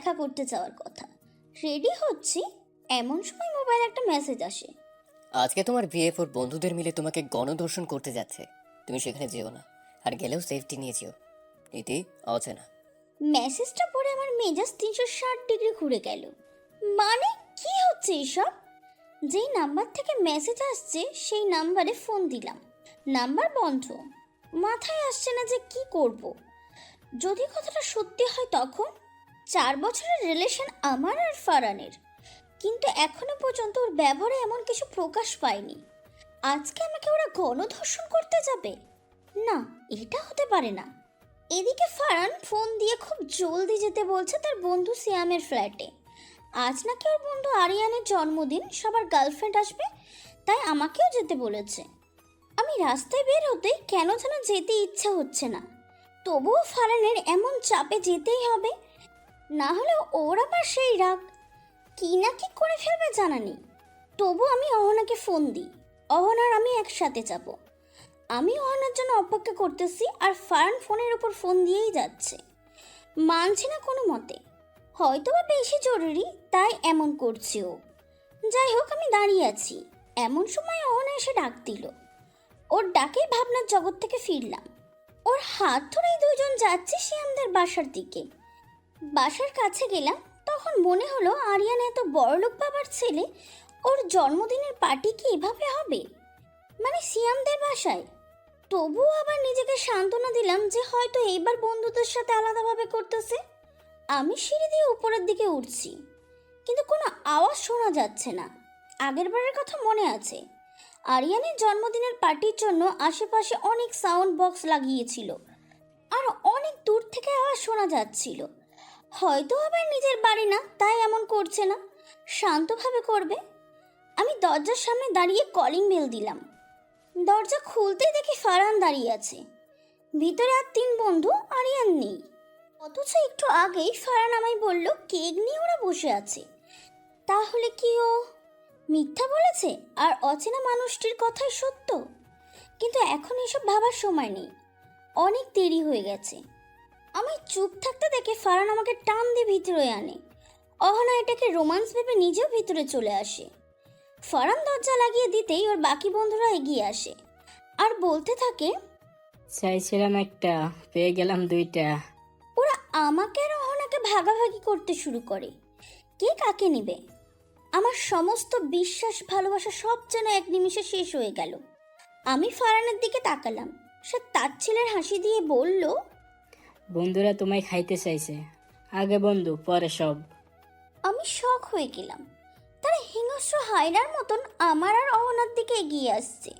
দেখা করতে যাওয়ার কথা। রেডি হচ্ছি, এমন সময় মোবাইলে একটা মেসেজ আসে। আজকে তোমার বিএফ ওর বন্ধুদের মিলে তোমাকে গণধর্ষণ করতে যাচ্ছে, তুমি সেখানে যেও না, আর গেলেও সেফটি নিয়ে যেও। ইতি, অচেনা। মেসেজটা পড়ে আমার মেজাজ 360 ডিগ্রি ঘুরে গেল। মানে কি হচ্ছে এসব? যেই নাম্বার থেকে মেসেজ আসছে সেই নাম্বারে ফোন দিলাম, নাম্বার বন্ধ। মাথায় আসছে না যে কি করব। যদি কথাটা সত্যি হয় তখন 4 বছরের রিলেশন আমার আর ফারানের, কিন্তু এখনো পর্যন্ত ওর ব্যবহারে এমন কিছু প্রকাশ পায়নি। আজকে আমাকে ওরা গণধর্ষণ করতে যাবে? না, এটা হতে পারে না। এদিকে ফারান ফোন দিয়ে খুব জলদি যেতে বলছে তার বন্ধু সিয়ামের ফ্ল্যাটে। আজ নাকি ওর বন্ধু আরিয়ানের জন্মদিন, সবার গার্লফ্রেন্ড আসবে, তাই আমাকেও যেতে বলেছে। আমি রাস্তায় বের হতেই কেন যেন যেতে ইচ্ছা হচ্ছে না, তবুও ফারানের এমন চাপে যেতেই হবে, না হলে ওর আবার সেই রাগ কি না কি করে ফেলবে জানা নেই। তবু আমি অহনাকে ফোন দিই, অহনার আমি একসাথে যাব। আমি অহনার জন্য অপেক্ষা করতেছি আর ফারান ফোনের উপর ফোন দিয়েই যাচ্ছে। মানছি না কোনো মতে, হয়তো বা বেশি জরুরি তাই এমন করছে ও। যাই হোক, আমি দাঁড়িয়ে আছি, এমন সময় অহনা এসে ডাক দিল। ওর ডাকেই ভাবনার জগৎ থেকে ফিরলাম। ওর হাত ধরেই দুজন যাচ্ছে শিয়ামদের বাসার দিকে। বাসার কাছে গেলাম, তখন মনে হলো আরিয়ান এত বড়লোক বাবার ছেলে, ওর জন্মদিনের পার্টি কি এভাবে হবে, মানে সিয়ামদের বাসায়। তবুও আবার নিজেকে সান্ত্বনা দিলাম যে হয়তো এইবার বন্ধুদের সাথে আলাদাভাবে করতেছে। আমি সিঁড়ি দিয়ে উপরের দিকে উঠছি, কিন্তু কোনো আওয়াজ শোনা যাচ্ছে না। আগের বারের কথা মনে আছে, আরিয়ানের জন্মদিনের পার্টির জন্য আশেপাশে অনেক সাউন্ড বক্স লাগিয়েছিল, আর অনেক দূর থেকে আওয়াজ শোনা যাচ্ছিল। হয়তো আবার নিজের বাড়ি না তাই এমন করছে না, শান্তভাবে করবে। আমি দরজার সামনে দাঁড়িয়ে কলিং বেল দিলাম। দরজা খুলতেই দেখি ফারহান দাঁড়িয়ে আছে, ভিতরে আর 3 বন্ধু, আরিয়ান নেই। অথচ একটু আগেই ফারহান আমায় বলল কেক নিয়ে ওরা বসে আছে। তাহলে কি ও মিথ্যা বলেছে আর অচেনা মানুষটির কথাই সত্য? কিন্তু এখন এসব ভাবার সময় নেই, অনেক দেরি হয়ে গেছে। আমি চুপ থাকতে দেখে ফারহান আমাকে টান দিয়ে ভিতরে আনে। অহনা এটাকে রোমান্স ভেবে নিজেও ভিতরে চলে আসে। ফারহান দরজা লাগিয়ে দিতেই ওর বাকি বন্ধুরা এগিয়ে আসে আর বলতে থাকে, চাইছিলাম একটা, পেয়ে গেলাম 2টা। ওরা আমাকে আর অহনাকে ভাগাভাগি করতে শুরু করে, কে কাকে নেবে। আমার সমস্ত বিশ্বাস ভালোবাসা সব যেন এক নিমিষে শেষ হয়ে গেল। আমি ফারহানের দিকে তাকালাম, সে তাচ্ছিলের হাসি দিয়ে বলল, বন্ধুরা তোমায় খাইতে চাইছে, আগে বন্ধু পরে সব। আমি শক হয়ে গেলাম। তারা হিংস্র হায়নার মতন আমার আর অহনার দিকে এগিয়ে আসছে।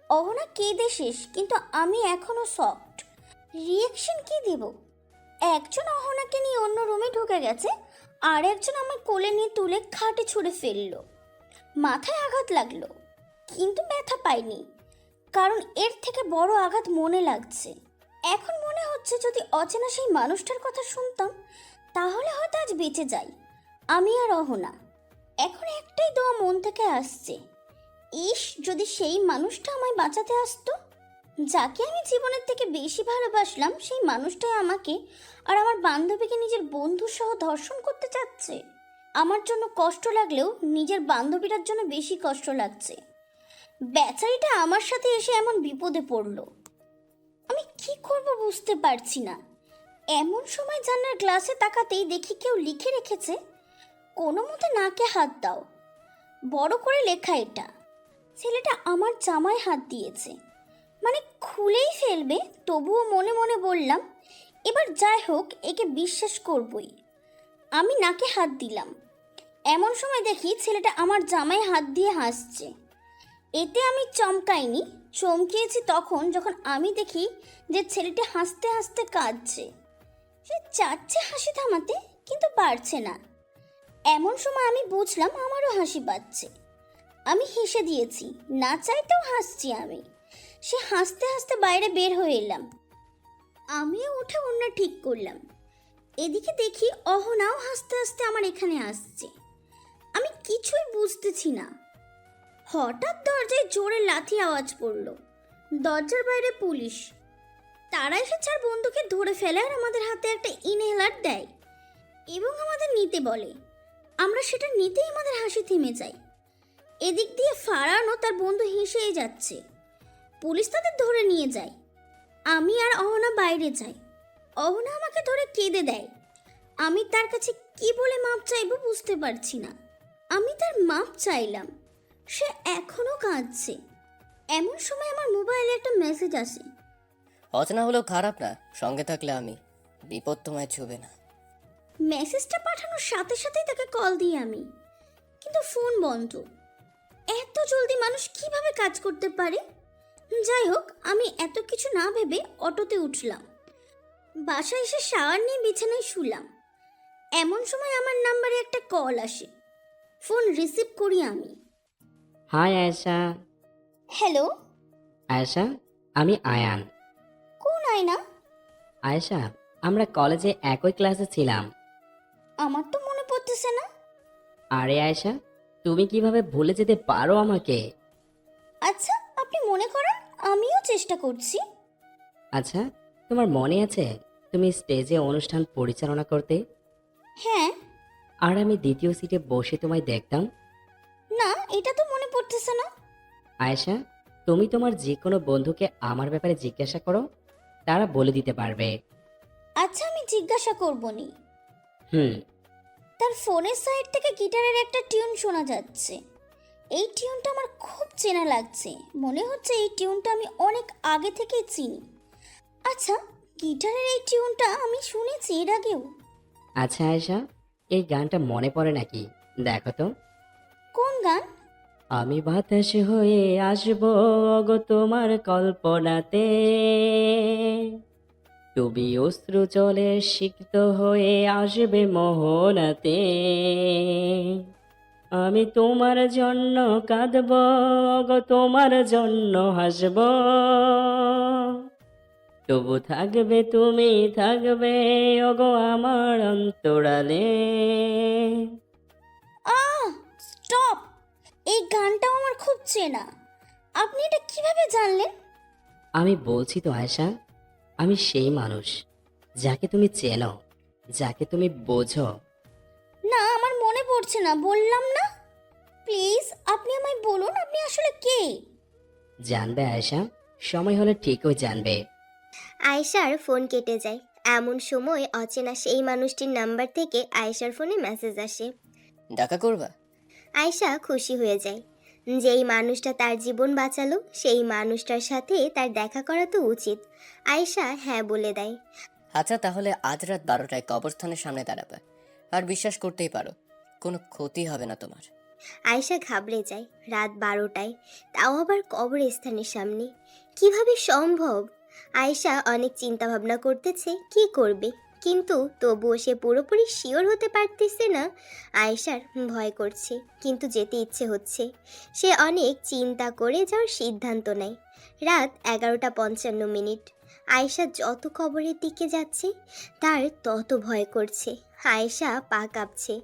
অহনা কেঁদে শেষ, কিন্তু আমি এখনো সফট। রিয়াকশন কি দেব? একজন অহনাকে নিয়ে অন্য রুমে ঢুকে গেছে, আর একজন আমার কোলে নিয়ে তুলে খাটে ছুঁড়ে ফেললো। মাথায় আঘাত লাগলো, কিন্তু ব্যথা পাইনি, কারণ এর থেকে বড় আঘাত মনে লাগছে। এখন মনে হচ্ছে যদি অচেনা সেই মানুষটার কথা শুনতাম তাহলে হয়তো আজ বেঁচে যাই আমি আর অহনা। এখন একটাই দোয়া মন থেকে আসছে, ইস যদি সেই মানুষটা আমায় বাঁচাতে আসতো। যাকে আমি জীবনের থেকে বেশি ভালোবাসলাম সেই মানুষটাই আমাকে আর আমার বান্ধবীকে নিজের বন্ধু সহ ধর্ষণ করতে চাচ্ছে। আমার জন্য কষ্ট লাগলেও নিজের বান্ধবীটার জন্য বেশি কষ্ট লাগছে। বেচারিটা আমার সাথে এসে এমন বিপদে পড়লো, আমি কি করব বুঝতে পারছি না। এমন সময় জান্নার গ্লাসে তাকাতেই দেখি কেউ লিখে রেখেছে, কোনো মতে নাকে হাত দাও, বড় করে লেখা এটা। ছেলেটা আমার জামায় হাত দিয়েছে, মানে খুলেই ফেলবে। তবুও মনে মনে বললাম এবার যাই হোক একে বিশ্বাস করবই। আমি নাকে হাত দিলাম, এমন সময় দেখি ছেলেটা আমার জামায় হাত দিয়ে হাসছে। এতে আমি চমকাইনি, চমকিয়েছি তখন যখন আমি দেখি যে ছেলেটি হাসতে হাসতে কাঁদছে। সে চাচ্ছে হাসি থামাতে কিন্তু পারছে না। এমন সময় আমি বুঝলাম আমারও হাসি পাচ্ছে। আমি হেসে দিয়েছি, না চাইতেও হাসছি আমি। সে হাসতে হাসতে বাইরে বের হয়ে এলাম, আমিও উঠে অন্য ঠিক করলাম। এদিকে দেখি অহনাও হাসতে হাসতে আমার এখানে আসছে। আমি কিছুই বুঝতেছি না। হঠাৎ দরজায় জোরে লাথি আওয়াজ পড়ল। দরজার বাইরে পুলিশ। তারা এসে 4 বন্ধুকে ধরে ফেলে আর আমাদের হাতে একটা ইনহেলার দেয়। এবং আমাদের নিতে বলে। আমরা সেটা নিতেই আমাদের হাসি থেমে যায়। এদিক দিয়ে ফারহান ও তার বন্ধু হেসেই যাচ্ছে। পুলিশ তাদের ধরে নিয়ে যায়। আমি আর অহনা বাইরে যাই। অহনা আমাকে ধরে কেঁদে দেয়। আমি তার কাছে কি বলে মাপ চাইবো বুঝতে পারছি না। আমি তার মাপ চাইলাম, সে এখনো কাঁদছে। এমন সময় আমার মোবাইলে একটা মেসেজ আসে। অচেনা হলেও খারাপ না, সঙ্গে থাকলে আমি। বিপদ তোমায় ছুবে না। মেসেজটা পাঠানোর সাথে সাথেই তাকে কল দিই আমি, কিন্তু ফোন বন্ধ। এত জলদি মানুষ কিভাবে কাজ করতে পারে? যাই হোক, আমি এত কিছু না ভেবে অটোতে উঠলাম। বাসায় এসে শাওয়ার নিয়ে বিছানায় শুলাম। এমন সময় আমার নাম্বারে একটা কল আসে। ফোন রিসিভ করি আমি। হাই আয়েশা। হ্যালো, আয়েশা, আমি আয়ান। কোন আয়না? আয়েশা, আমরা কলেজে একই ক্লাসে ছিলাম। আমার তো মনে পড়তেছে না। আরে আয়েশা, তুমি কিভাবে ভুলে যেতে পারো আমাকে? আচ্ছা, আপনি মনে করেন, আমিও চেষ্টা করছি। আচ্ছা, তোমার মনে আছে তুমি স্টেজে অনুষ্ঠান পরিচালনা করতে, হ্যাঁ। আর আমি দ্বিতীয় সিটে বসে তোমায় দেখতাম? না, এটা তো মনে পড়তেছে না। আয়েশা, তুমি তোমার যে কোনো বন্ধুকে আমার ব্যাপারে জিজ্ঞাসা করো, তারা বলে দিতে পারবে। আচ্ছা, আমি জিজ্ঞাসা করবনি। হুম। তার ফোনের সাইড থেকে গিটারের একটা টিউন শোনা যাচ্ছে। এই টিউনটা আমার খুব চেনা লাগছে। মনে হচ্ছে এই টিউনটা আমি অনেক আগে থেকেই চিনি। আচ্ছা, গিটারের এই টিউনটা আমি শুনেছি এর আগেও। আচ্ছা আয়েশা, এই গানটা মনে পড়ে নাকি? দেখো তো। কোন গান? আমি বাতাস হয়ে আসবো গো তোমার কল্পনাতে, তুমি অশ্রু জলে সিক্ত হয়ে আসবে মোহনাতে, আমি তোমার জন্য কাঁদব গো তোমার জন্য হাসব, তবু থাকবে তুমি থাকবে ওগো আমার অন্তরালে। স্টপ! এই গানটাও আমার খুব চেনা। আপনি এটা কিভাবে জানলেন? আমি বলছি তো আয়েশা, আমি সেই মানুষ যাকে তুমি চেনো, যাকে তুমি বোঝো। না, আমার মনে পড়ছে না, বললাম না। প্লিজ আপনি আমায় বলুন, আপনি আসলে কে? জানবে আয়েশা, সময় হলে ঠিকই জানবে। আয়েশার ফোন কেটে যায়। এমন সময় অচেনা সেই মানুষটির নাম্বার থেকে আয়েশার ফোনে মেসেজ আসে। দেখা করবা? আয়েশা খুশি হয়ে যায়। যেই মানুষটা তার জীবন বাঁচালো সেই মানুষটার সাথে তার দেখা করা তো উচিত। আয়েশা হ্যাঁ বলে দেয়। আচ্ছা, তাহলে আজ রাত 12টায় কবরস্থানের সামনে দাঁড়াবে। আর বিশ্বাস করতেই পারো, কোনো ক্ষতি হবে না তোমার। আয়েশা ঘাবড়ে যায়। রাত 12টায়, তাও আবার কবরস্থানের সামনে, কিভাবে সম্ভব? আয়েশা অনেক চিন্তা ভাবনা করতেছে কি করবে, কিন্তু তবুও সে পুরোপুরি শিওর হতে পারতেছে না। আয়েশার ভয় করছে, কিন্তু যেতে ইচ্ছে হচ্ছে। সে অনেক চিন্তা করে যাওয়ার সিদ্ধান্ত নেয়। রাত 11:55। আয়েশা যত কবরের দিকে যাচ্ছে তার তত ভয় করছে। আয়েশা পা কাঁপছে,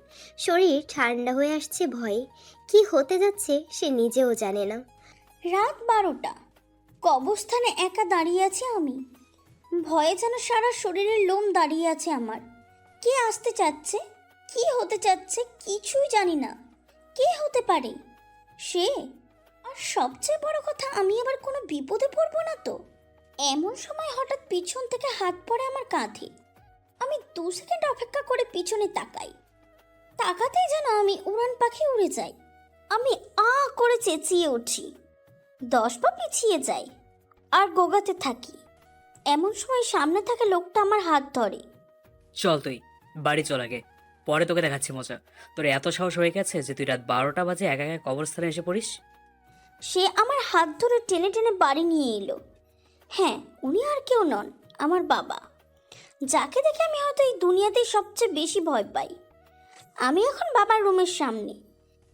শরীর ঠান্ডা হয়ে আসছে ভয়ে। কি হতে যাচ্ছে সে নিজেও জানে না। রাত 12টা, কবরস্থানে একা দাঁড়িয়ে আছি আমি। ভয়ে যেন সারা শরীরের লোম দাঁড়িয়ে আছে আমার। কে আসতে চাচ্ছে, কি হতে চাচ্ছে কিছুই জানি না। কে হতে পারে সে? আর সবচেয়ে বড় কথা, আমি আবার কোনো বিপদে পড়বো না তো? এমন সময় হঠাৎ পিছন থেকে হাত পড়ে আমার কাঁধে। আমি 2 সেকেন্ড অপেক্ষা করে পিছনে তাকাই। তাকাতেই যেন আমি উড়ান পাখি উড়ে যাই। আমি আ করে চেঁচিয়ে উঠি। 10 পা পিছিয়ে যাই আর গোগাতে থাকি। এমন সময় সামনে থাকা লোকটা আমার হাত ধরে। চল তুই বাড়ি চল আগে, পরে তোকে দেখাচ্ছি মজা। তোর এত সাহস হয়ে গেছে যে তুই রাত 12টা বাজে একা একা কবরস্থানে এসে পড়িস? সে আমার হাত ধরে টেনে টেনে বাড়ি নিয়ে এলো। হ্যাঁ, উনি আর কেউ নন, আমার বাবা, যাকে দেখে আমি হয়তো এই দুনিয়াতেই সবচেয়ে বেশি ভয় পাই। আমি এখন বাবার রুমের সামনে।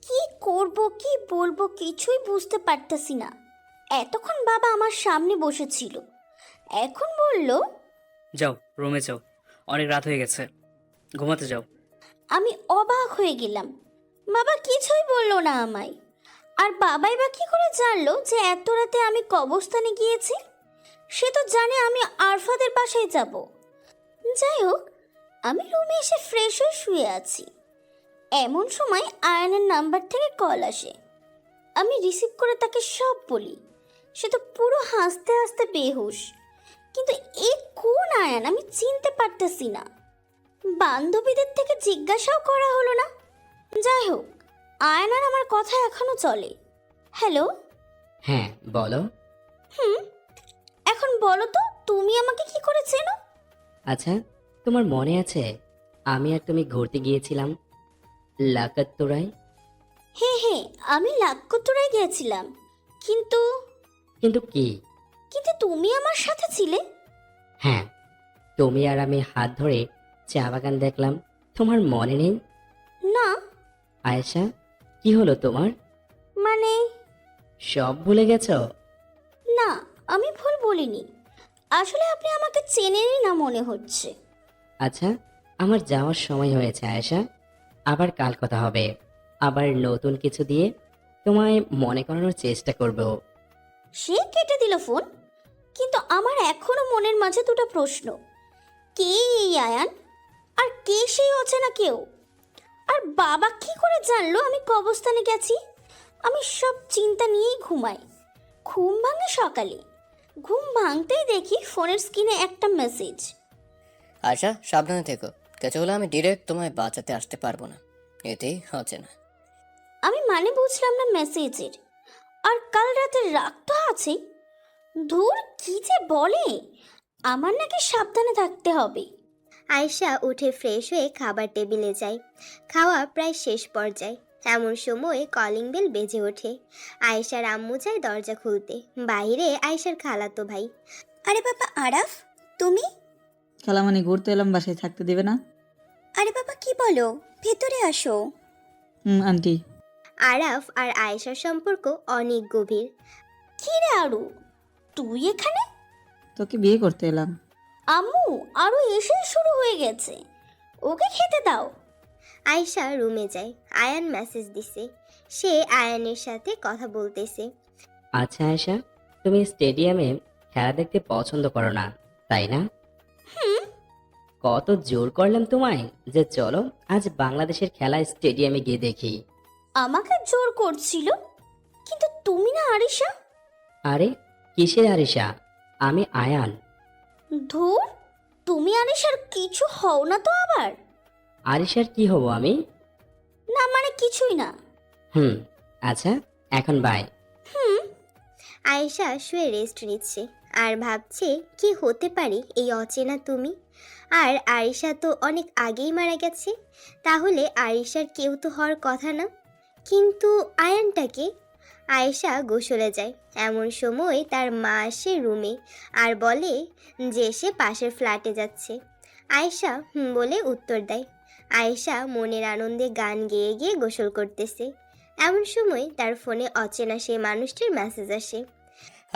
কি করব কি বলবো কিছুই বুঝতে পারতেছি না। এতক্ষণ বাবা আমার সামনে বসেছিল, এখন বলল যাও রুমে যাও, অনেক রাত হয়ে গেছে, ঘুমাতে যাও। আমি অবাক হয়ে গেলাম। বাবা কিছুই বললো না আমায়। আর বাবাই বা কি করে জানলো যে এত রাতে আমি কবরস্থানে গিয়েছি? সে তো জানে আমি আরফাদের বাসায় যাব। যাই হোক, আমি রুমে এসে ফ্রেশ হয়ে শুয়ে আছি। এমন সময় আয়ানের নাম্বার থেকে কল আসে। আমি রিসিভ করে তাকে সব বলি। সে তো পুরো হাসতে হাসতে বেহুশ। কিন্তু এ কোন আয়ান আমি চিনতে পারতেছি না। বান্ধবীদের থেকে জিজ্ঞাসাও করা হলো না। যাই হোক, আয়ান আর আমার কথা এখনো চলে। হ্যালো। হ্যাঁ বলো। এখন বলো তো, তুমি আমাকে কি করে চেনো? আচ্ছা, তোমার মনে আছে আমি আর তুমি ঘুরতে গিয়েছিলাম লাকাত্তরায়? হ্যাঁ হ্যাঁ, আমি লাক্কতুরায় গিয়েছিলাম। কিন্তু কিন্তু কি? কিন্তু তুমি আমার সাথে ছিলে। হ্যাঁ, তুমি আর আমি হাত ধরে চা বাগান দেখলাম, তোমার মনে নেই? না আয়েশা, কি হলো তোমার? মানে সব ভুলে গেছো? না, আমি ভুল বলিনি। আসলে আপনি আমাকে চেনেনই না মনে হচ্ছে। আচ্ছা, আমার যাওয়ার সময় হয়েছে আয়েশা, আবার কাল কথা হবে। আবার নতুন কিছু দিয়ে তোমায় মনে করানোর চেষ্টা করব। সে কেটে দিল ফোন। কিন্তু আমার এখনো মনের মাঝে দুটো প্রশ্ন। কে এই আয়ান? আর কে সেই অচেনা কেউ? আর বাবা কি করে জানলো আমি কবরস্থানে গেছি? আমি সব চিন্তা নিয়েই ঘুমাই। ঘুম ভাঙে সকালে। ঘুম ভাঙতেই দেখি ফোনের স্ক্রিনে একটা মেসেজ। আয়শা, সাবধানে থেকো। কিছু হলে আমি ডিরেক্ট তোমায় বাঁচাতে আসতে পারবো না। এতেই হচ্ছে না। আমি মানে বুঝলাম না মেসেজের। আর কাল রাতের রাগ তো আছেই। ধুর, কি যে বলে! আমার নাকি সাবধানে থাকতে হবে। আয়শা উঠে ফ্রেশ হয়ে খাবার টেবিলে যায়। খাওয়া প্রায় শেষ পর্যায়ে। এমন সময় কলিং বেল বেজে ওঠে। আয়েশার আম্মু যায় দরজা খুলতে। বাইরে আয়েশার খালাতো ভাই। আরে বাবা আরাফ, তুমি? খালামানি ঘুরতে এলাম, বাসায় থাকতে দিবে না? আরে বাবা কি বলো, ভেতরে আসো। আন্টি। আরাফ আর আয়েশার সম্পর্ক অনেক গভীর। কি রে আরু, তুই এখানে? তোকে বিয়ে করতে এলাম। আম্মু, আরু এসেই শুরু হয়ে গেছে। ওকে খেতে দাও। আয়েশা রুমে যায়। আয়ান মেসেজ দিছে। সে আয়ানের সাথে কথা বলতেছে। আচ্ছা আয়েশা, তুমি স্টেডিয়ামে খেলা দেখতে পছন্দ করো না, তাই না? কত জোর করলাম তোমায় যে চলো আজ বাংলাদেশের খেলা স্টেডিয়ামে গিয়ে দেখি। আমাকে জোর করছিল, কিন্তু তুমি না আরিশা। আরে কিসের আরিশা? আমি আয়ান। ধুর, তুমি আরিশার কিছু হও না তো আবার? আরিশার কি হব আমি? না মানে কিছুই না। আচ্ছা, এখন বাই। আয়েশা শুয়ে রেস্ট নিচ্ছে আর ভাবছে কি হতে পারে এই অচেনা তুমি। আর আয়েশা তো অনেক আগেই মারা গেছে। তাহলে আয়েশার কেউ তো হওয়ার কথা না। কিন্তু আয়ানটাকে। আয়েশা গোসলে যায়। এমন সময় তার মা আসে রুমে আর বলে যে সে পাশের ফ্ল্যাটে যাচ্ছে। আয়েশা বলে উত্তর দেয়। আয়েশা মনের আনন্দে গান গেয়ে গিয়ে গোসল করতেছে। এমন সময় তার ফোনে অচেনা সেই মানুষটির মেসেজ আসে।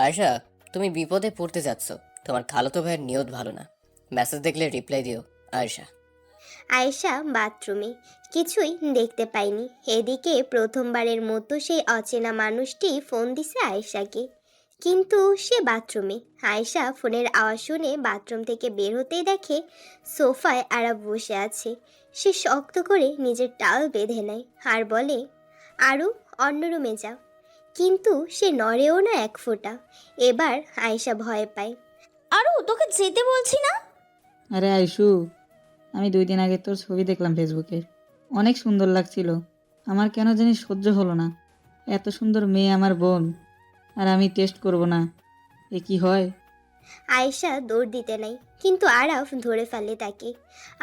আয়শা, তুমি বিপদে পড়তে যাচ্ছ। তোমার খালাতো ভাইয়ের নিয়ত ভালো না। মেসেজ দেখলে রিপ্লাই দিও। আয়শা। আয়েশা বাথরুমে কিছুই দেখতে পায়নি। এদিকে প্রথমবারের মতো সেই অচেনা মানুষটি ফোন দিছে আয়েশাকে। কিন্তু সে বাথরুমে। আয়েশা ফোনের আওয়াজ শুনে বাথরুম থেকে বের হতেই দেখে সোফায় আরাফ বসে আছে। সে শক্ত করে নিজের টাল বেঁধে নেয় আর বলে, আরও অন্য রুমে যাও। কিন্তু সে নড়েও না এক ফোঁটা। এবার আয়েশা ভয় পায়। আরু, তোকে যেতে বলছি না? আরে আইসু, আমি 2 দিন আগে তোর ছবি দেখলাম ফেসবুকে। অনেক সুন্দর লাগছিল। আমার কেন জানি সহ্য হলো না। এত সুন্দর মেয়ে আমার বোন, আর আমি টেস্ট করব না। এ কি হয়? আয়েশা দৌড় দিতে নাই, কিন্তু আরাফ ধরে ফেলে তাকে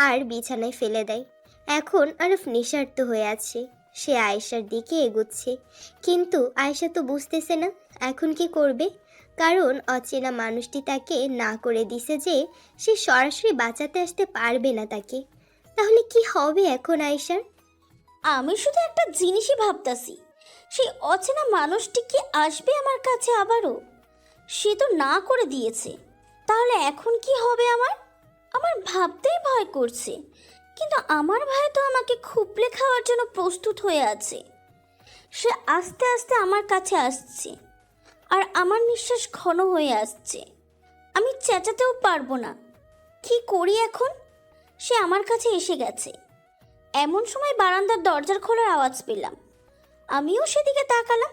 আর বিছানায় ফেলে দেয়। এখন আরাফ নিঃস্বার্থ হয়ে আছে। সে আয়েশার দিকে এগুচ্ছে, কিন্তু আয়েশা তো বুঝতেছে না এখন কি করবে। কারণ অচেনা মানুষটি তাকে না করে দিছে যে সে সরাসরি বাঁচাতে আসতে পারবে না তাকে। তাহলে কি হবে এখন আয়েশার? আমি শুধু একটা জিনিসই ভাবতাছি, সেই অচেনা মানুষটি কি আসবে আমার কাছে আবারও? সে তো না করে দিয়েছে। তাহলে এখন কি হবে আমার? আমার ভাবতেই ভয় করছে। কিন্তু আমার ভাই তো আমাকে খুপলে খাওয়ার জন্য প্রস্তুত হয়ে আছে। সে আস্তে আস্তে আমার কাছে আসছে, আর আমার নিঃশ্বাস ঘন হয়ে আসছে। আমি চেঁচাতেও পারবো না। কি করি এখন? সে আমার কাছে এসে গেছে। এমন সময় বারান্দার দরজার খোলার আওয়াজ পেলাম। আমিও সেদিকে তাকালাম,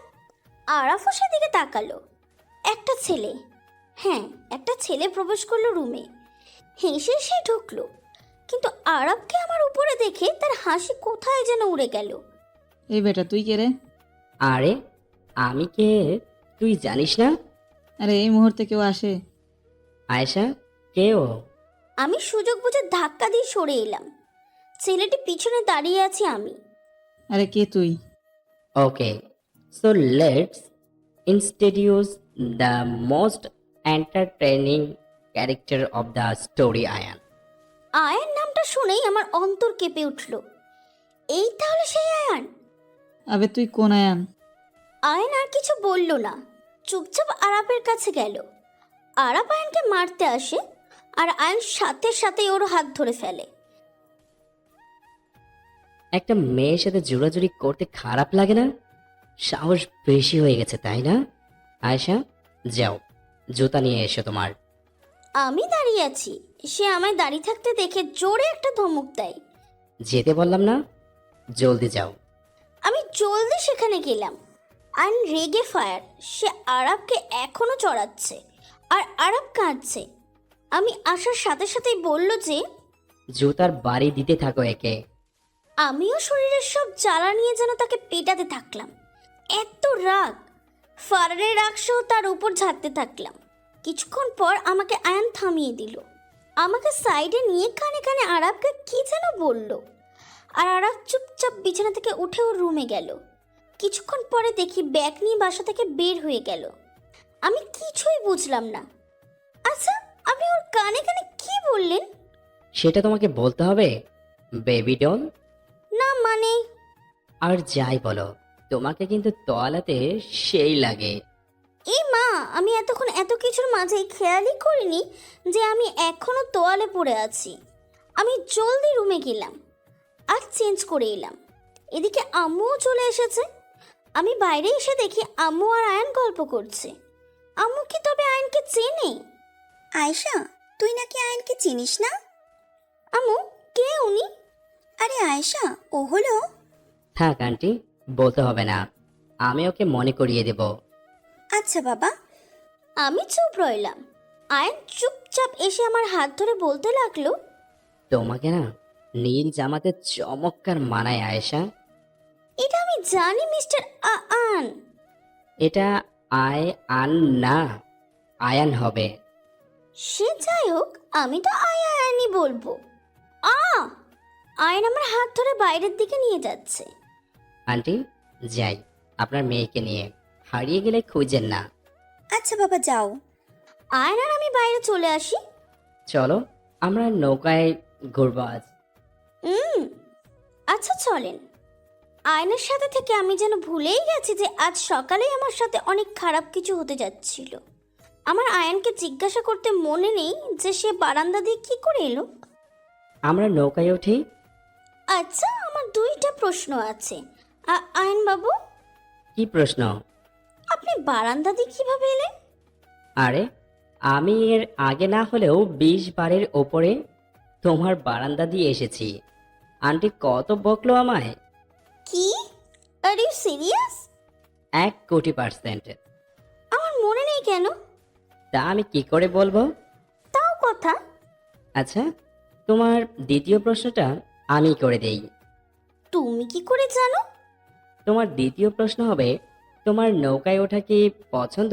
আরাফও সেদিকে তাকালো। একটা ছেলে, হ্যাঁ একটা ছেলে প্রবেশ করলো রুমে। হেসে সে ঢুকলো, কিন্তু আরাফকে আমার উপরে দেখে তার হাসি কোথায় যেন উড়ে গেল। এই বেটা তুই কে রে? আরে আমি কে তুই জানিস না? আরে এই মুহূর্তে কেউ আসে? আয়েশা, কে ও? আমি সুযোগ বুঝে ধাক্কা দিয়ে সরে এলাম। ছেলেটি পিছনে দাঁড়িয়ে আছি আমি। আরে কে তুই? Okay, so let's introduce the most entertaining character of the story, Ayan. Ayaan নামটা শুনেই আমার অন্তর কেঁপে উঠল। এই তাহলে সেই আয়ান। আবে তুই কোন আয়ান? আয়ান আর কিছু বলল না, চুপচাপ আরাপের কাছে গেল। আরাপ আয়ানকে মারতে আসে, আর আয়ান সাথে সাথে ওর হাত ধরে ফেলে। একটা মেয়ের সাথে জোরাজুরি করতে খারাপ লাগে না? সাহস বেশি হয়ে গেছে তাই না? আয়েশা, যাও জুতা নিয়ে এসো তোমার। আমি দাঁড়িয়ে আছি, সে আমায় দাঁড়িয়ে থাকতে দেখে জোরে একটা ধমক দেয়। যেতে বললাম না, জলদি যাও। আমি জলদি সেখানে গেলাম। আয়ান রেগে ফায়ার, সে আরাপকে এখনো চড়াচ্ছে, আর আরাপ কাঁদছে। আমি আসার সাথে সাথেই বলল যে জুতার বাড়ি দিতে থাকো একে। আমিও শরীরের সব জ্বালা নিয়ে যেন তাকে পেটাতে থাকলাম। এত রাগ, ফারারের রাগ সহ তার উপর ঝাড়তে থাকলাম। কিছুক্ষণ পর আমাকে আয়ান থামিয়ে দিল। আমাকে সাইডে নিয়ে কানে কানে আরাবকে কি যেন বলল, আর আরাব চুপচাপ বিছানা থেকে উঠে ওর রুমে গেল। কিছুক্ষণ পরে দেখি ব্যাগ নিয়ে বাসা থেকে বের হয়ে গেল। আমি কিছুই বুঝলাম না। আচ্ছা, আপনি ওর কানে কানে কি বললেন? সেটা তোমাকে বলতে হবে বেবি ডল? না মানে আর যাই বলো, তোমাকে কিন্তু তোয়ালাতে সেই লাগে। এই মা, আমি এতক্ষণ এত কিছুর মাঝে খেয়ালই করিনি যে আমি এখনো তোয়ালে পড়ে আছি। আমি জলদি রুমে গেলাম আর চেঞ্জ করে এলাম। এদিকে আম্মুও চলে এসেছে। আমি বাইরে এসে দেখি আম্মু আর আয়ন গল্প করছে। আম্মু কি তবে আয়নকে চেনে? আয়শা, তুই নাকি আয়নকে চিনিস না? আম্মু, কে উনি? আরে আয়শা, ও হলো। থাক আন্টি, বলতে হবে না, আমি ওকে মনে করিয়ে দেব। আচ্ছা বাবা। আমি চুপ রইলাম। আয়ন চুপচাপ এসে আমার হাত ধরে বলতে লাগলো, তোমাকে না নীল জামাতে চমৎকার মানায় আয়েশা। এটা আমি জানি মিস্টার আন। এটা আন না, আয়ান হবে। সে যাই হোক, আমি তো আয়ানি বলবো। আয়ন আমার হাত ধরে বাইরের দিকে নিয়ে যাচ্ছে। আন্টি, যাই আপনার মেয়েকে নিয়ে, হারিয়ে গেলে খুঁজেন না। আচ্ছা বাবা, যাও। আয়ন আর আমি বাইরে চলে আসি। চলো আমরা নৌকায় ঘুরবো আজ। আচ্ছা চলেন। আয়নের সাথে থেকে আমি যেন ভুলেই গেছি যে আজ সকালেই আমার সাথে অনেক খারাপ কিছু হতে যাচ্ছিল। আমার আয়নকে জিজ্ঞাসা করতে মনে নেই যে সে বারান্দা দিয়ে কি করে এলো। আমরা নৌকায় উঠি। আচ্ছা, আমার দুইটা প্রশ্ন আছে। আয়ন বাবু, কি প্রশ্ন? আপনি বারান্দা দিয়ে কিভাবে এলেন? আরে আমি এর আগে না হলেও 20 বারের ওপরে তোমার বারান্দা দিয়ে এসেছি। আন্টি কত বকলো আমায়। কি? Are you serious? 1,000,000%। আমার মনে নেই কেন? তা আমি কি করে বলবো? তাও কথা। আচ্ছা, তোমার দ্বিতীয় প্রশ্নটা আমি করে দেই। তুমি কি করে জানো? তোমার দ্বিতীয় প্রশ্ন হবে, তোমার নৌকায় ওঠা কি পছন্দ?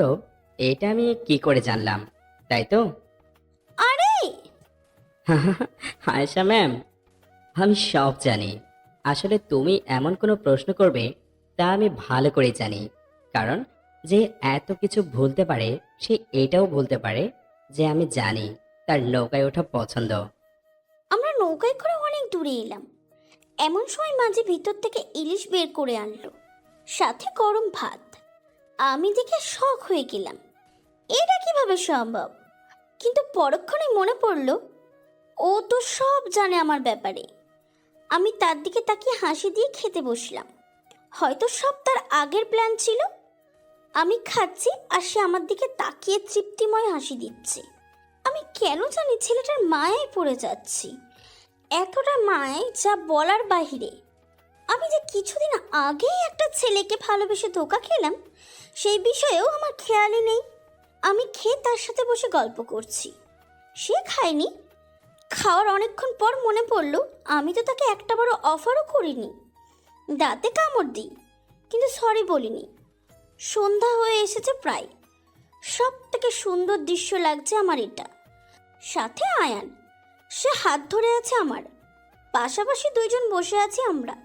এটা আমি কি করে জানলাম, তাই তো? আরে আয়েশা ম্যাম, আমি সব জানি। আসলে তুমি এমন কোনো প্রশ্ন করবে তা আমি ভালো করে জানি, কারণ যে এত কিছু ভুলতে পারে সে এটাও বলতে পারে যে আমি জানি তার নৌকায় ওঠা পছন্দ। আমরা নৌকায় করে অনেক দূরে এলাম। এমন সময় মাঝে ভিতর থেকে ইলিশ বের করে আনলো, সাথে গরম ভাত। আমি দেখে শখ হয়ে গেলাম, এটা কিভাবে সম্ভব? কিন্তু পরক্ষণে মনে পড়ল ও তো সব জানে আমার ব্যাপারে। আমি তার দিকে তাকিয়ে হাসি দিয়ে খেতে বসলাম। হয়তো সব তার আগের প্ল্যান ছিল। আমি খাচ্ছি আর সে আমার দিকে তাকিয়ে তৃপ্তিময় হাসি দিচ্ছে। আমি কেন জানি ছেলেটার মায়ায় পড়ে যাচ্ছি। এতটা মায় যা বলার বাহিরে। আমি যে কিছুদিন আগেই একটা ছেলেকে ভালোবেসে ধোঁকা খেলাম সেই বিষয়েও আমার খেয়ালই নেই। আমি খেয়ে তার সাথে বসে গল্প করছি, সে খায়নি। খাওয়ার অনেকক্ষণ পর মনে পড়ল আমি তো তাকে একটা বড় অফারও করিনি। দাঁতে কামড় দিই, কিন্তু সরি বলিনি। সন্ধ্যা হয়ে এসেছে প্রায়। সব থেকে সুন্দর দৃশ্য লাগছে আমার এটা। সাথে আয়ান, সে হাত ধরে আছে আমার। পাশাপাশি দুইজন বসে আছি আমরা।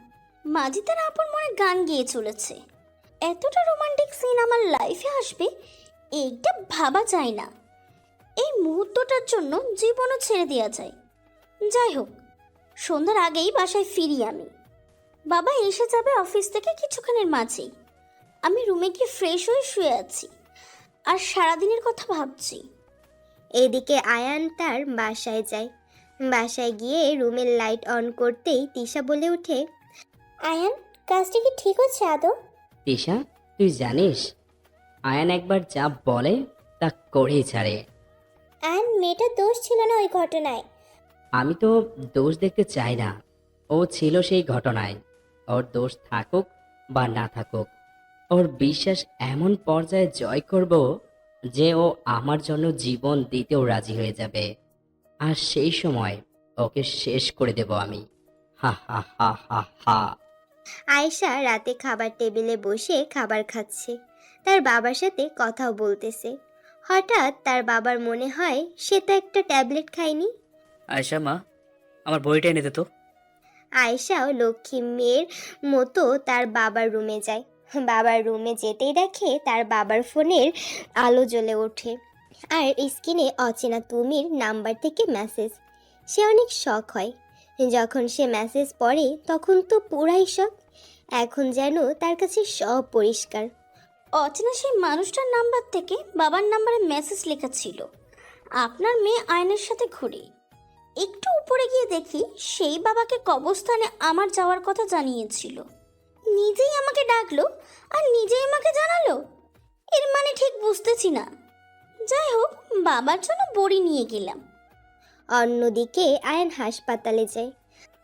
মাঝি তার আপন মনে গান গেয়ে চলেছে। এতটা রোমান্টিক সিন আমার লাইফে আসবে এইটা ভাবা যায় না। এই মুহূর্তটার জন্য জীবনও ছেড়ে দেওয়া যায়। যাই হোক, সন্ধ্যার আগেই বাসায় ফিরি আমি। বাবা এসে যাবে অফিস থেকে কিছুক্ষণের মাঝেই। আমি রুমে গিয়ে ফ্রেশ হয়ে শুয়ে আছি আর সারাদিনের কথা ভাবছি। এদিকে আয়ান তার বাসায় যায়। বাসায় গিয়ে রুমের লাইট অন করতেই তিশা বলে ওঠে, আয়ান, কাজটা কি ঠিক হচ্ছে আদৌ? তিশা, তুই জানিস আয়ান একবার যা বলে তা করেই ছাড়ে। আয়ান, মেয়েটার দোষ ছিল না ওই ঘটনায়। আমি তো দোষ দেখতে চাই না, ও ছিল সেই ঘটনায়। ওর দোষ থাকুক বা না থাকুক, ওর বিশ্বাস এমন পর্যায়ে জয় করব যে ও আমার জন্য জীবন দিতেও রাজি হয়ে যাবে। আর সেই সময় ওকে শেষ করে দেব আমি। হা হা হা হা হা। আয়েশা রাতে খাবার টেবিলে বসে খাবার খাচ্ছে, তার বাবার সাথে কথাও বলতেছে। হঠাৎ তার বাবার মনে হয় সে তো একটা ট্যাবলেট খায়নি। আয়শা মা, আমার বইটা এনে দে তো। আয়েশাও লক্ষ্মী মেয়ের মতো তার বাবার রুমে যায়। বাবার রুমে যেতেই দেখে তার বাবার ফোনের আলো জ্বলে ওঠে আর স্ক্রিনে অচেনা তুমির নাম্বার থেকে মেসেজ। সে অনেক শক হয়। যখন সে মেসেজ পড়ে তখন তো পুরাই শক। এখন যেন তার কাছে সব পরিষ্কার। অচেনা সেই মানুষটার নাম্বার থেকে বাবার নাম্বারে মেসেজ লেখা ছিল, আপনার মেয়ে আয়নের সাথে ঘুরে। একটু উপরে গিয়ে দেখি সেই বাবাকে কবরস্থানে আমার যাওয়ার কথা জানিয়েছিল। নিজেই আমাকে ডাকলো আর নিজেই আমাকে জানালো। এর মানে ঠিক বুঝতেছি না। যাই হোক, বাবার জন্য বড়ি নিয়ে গেলাম। অন্যদিকে আয়ান হাসপাতালে যায়।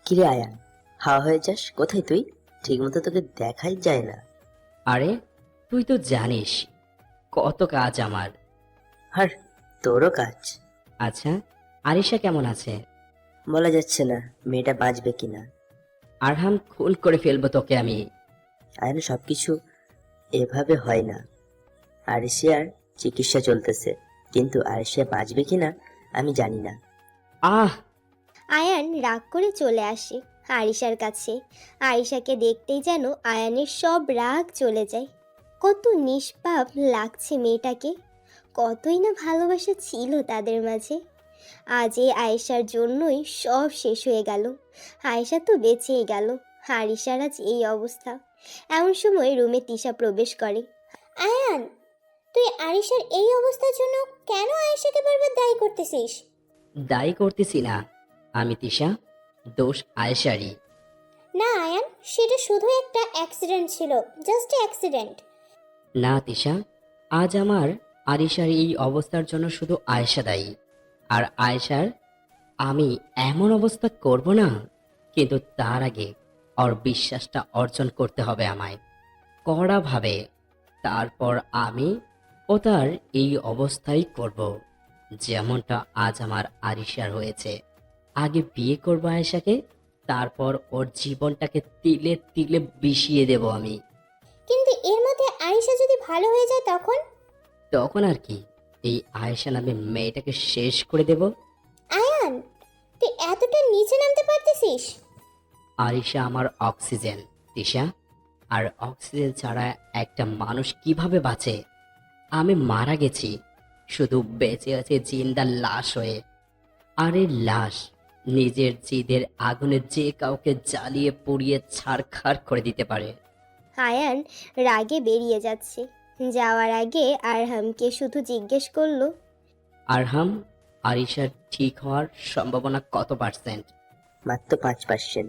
কিরে আয়ান, হাওয়া হয়ে যাস কোথায় তুই? ঠিকমতো তোকে দেখাই যায় না। আরে তুই তো জানিস কত কাজ আমার। আর তোরও কাজ। আচ্ছা, আরিশা কেমন আছে? বলা যাচ্ছে না মেয়েটা বাঁচবে কিনা। আরহাম খুল করে ফেলবো তোকে আমি। আয়ান, সবকিছু এভাবে হয় না। আরিশিয়ার চিকিৎসা চলতেছে, কিন্তু আরিশিয়া বাঁচবে কিনা আমি জানি না। আহ! আয়ান রাগ করে চলে আসে আরিশার কাছে। আরিশাকে দেখতেই যেন আয়ানের সব রাগ চলে যায়। কত নিষ্পাপ লাগছে মেয়েটাকে, কতই না ভালোবাসা ছিল তাদের মাঝে। আজ এই আয়েশার জন্যই সব শেষ হয়ে গেল। আয়েশা তো বেঁচেই গেল, আরিশার আজ এই অবস্থা। এমন সময় রুমে তিশা প্রবেশ করে। আয়ান, তুই আরিশার এই অবস্থার জন্য কেন আয়েশাকে বারবার দায়ী করতেছিস? দায়ী করতেছি না আমি তিশা, দোষ আয়েশারই। না আয়ান, সেটা শুধু একটা অ্যাক্সিডেন্ট ছিল, জাস্ট অ্যাক্সিডেন্ট। না তিশা, আজ আমার আরিশার এই অবস্থার জন্য শুধু আয়েশা দায়ী। আর আয়েশার আমি এমন অবস্থা করব না, কিন্তু তার আগে ওর বিশ্বাসটা অর্জন করতে হবে আমায় কড়াভাবে। তারপর আমি ও তার এই অবস্থাই করব, যেমনটা আজ আমার আরিশার হয়েছে। আগে বিয়ে করব আয়েশাকে, তারপর ওর জীবনটাকে তিলে তিলে বিষিয়ে দেব আমি। কিন্তু এর মধ্যে আয়েশা যদি ভালো হয়ে যায় তখন? তখন আর কি, এই আয়েশা নামে মেয়েটাকে শেষ করে দেব। আয়ান, তুই এতটা নিচে নামতে পারতেছিস? আরিশা আমার অক্সিজেন তিশা, আর অক্সিজেন ছাড়া একটা মানুষ কিভাবে বাঁচে? আমি মারা গেছি, শুধু বেঁচে আছে জিন্দা লাশ হয়ে। আর এই লাশ নিজের জিদের আগুনে যে কাউকে জ্বালিয়ে পুড়িয়ে ছারখার করে দিতে পারে। আয়ান রাগে বেরিয়ে যাচ্ছে। যাওয়ার আগে আরহামকে শুধু জিজ্ঞেস করলো, আরহাম, আরিশার ঠিক হওয়ার সম্ভাবনা কত %? মাত্র 5%।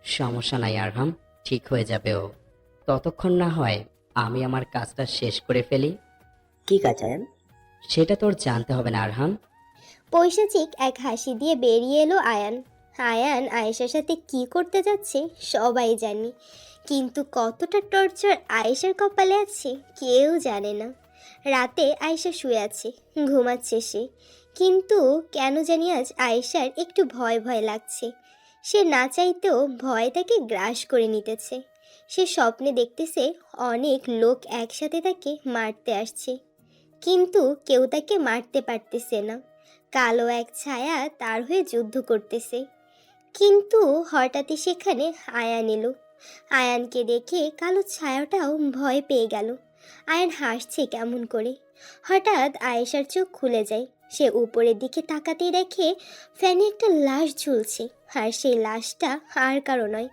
সমস্যা নাই আরহাম, ঠিক হয়ে যাবে ও। ততক্ষণ না হয় আমি আমার কাজটা শেষ করে ফেলি। কি কাজ আয়ান? সেটা তোর জানতে হবে না আরহাম। পৈশাচিক এক হাসি দিয়ে বেরিয়ে এলো আয়ান। আয়ান আয়েশার সাথে কি করতে যাচ্ছে সবাই জানে, কিন্তু কতটা টর্চার আয়েশার কপালে আছে কেউ জানে না। রাতে আয়েশা শুয়ে আছে, ঘুমাচ্ছে সে, কিন্তু কেন জানি আজ আয়েশার একটু ভয় ভয় লাগছে। সে না চাইতেও ভয় তাকে গ্রাস করে নিতেছে। সে স্বপ্নে দেখতেছে অনেক লোক একসাথে তাকে মারতে আসছে, কিন্তু কেউ তাকে মারতে পারতেছে না। কালো এক ছায়া তার হয়ে যুদ্ধ করতেছে। কিন্তু হঠাৎই সেখানে আয়ান এলো। আয়ানকে দেখে কালো ছায়াটাও ভয় পেয়ে গেল। আয়ান হাসছে কেমন করে। হঠাৎ আয়েশার চোখ খুলে যায়। সে উপরের দিকে তাকাতেই দেখে ফ্যানে একটা লাশ ঝুলছে, আর সেই লাশটা আর কারো নয়,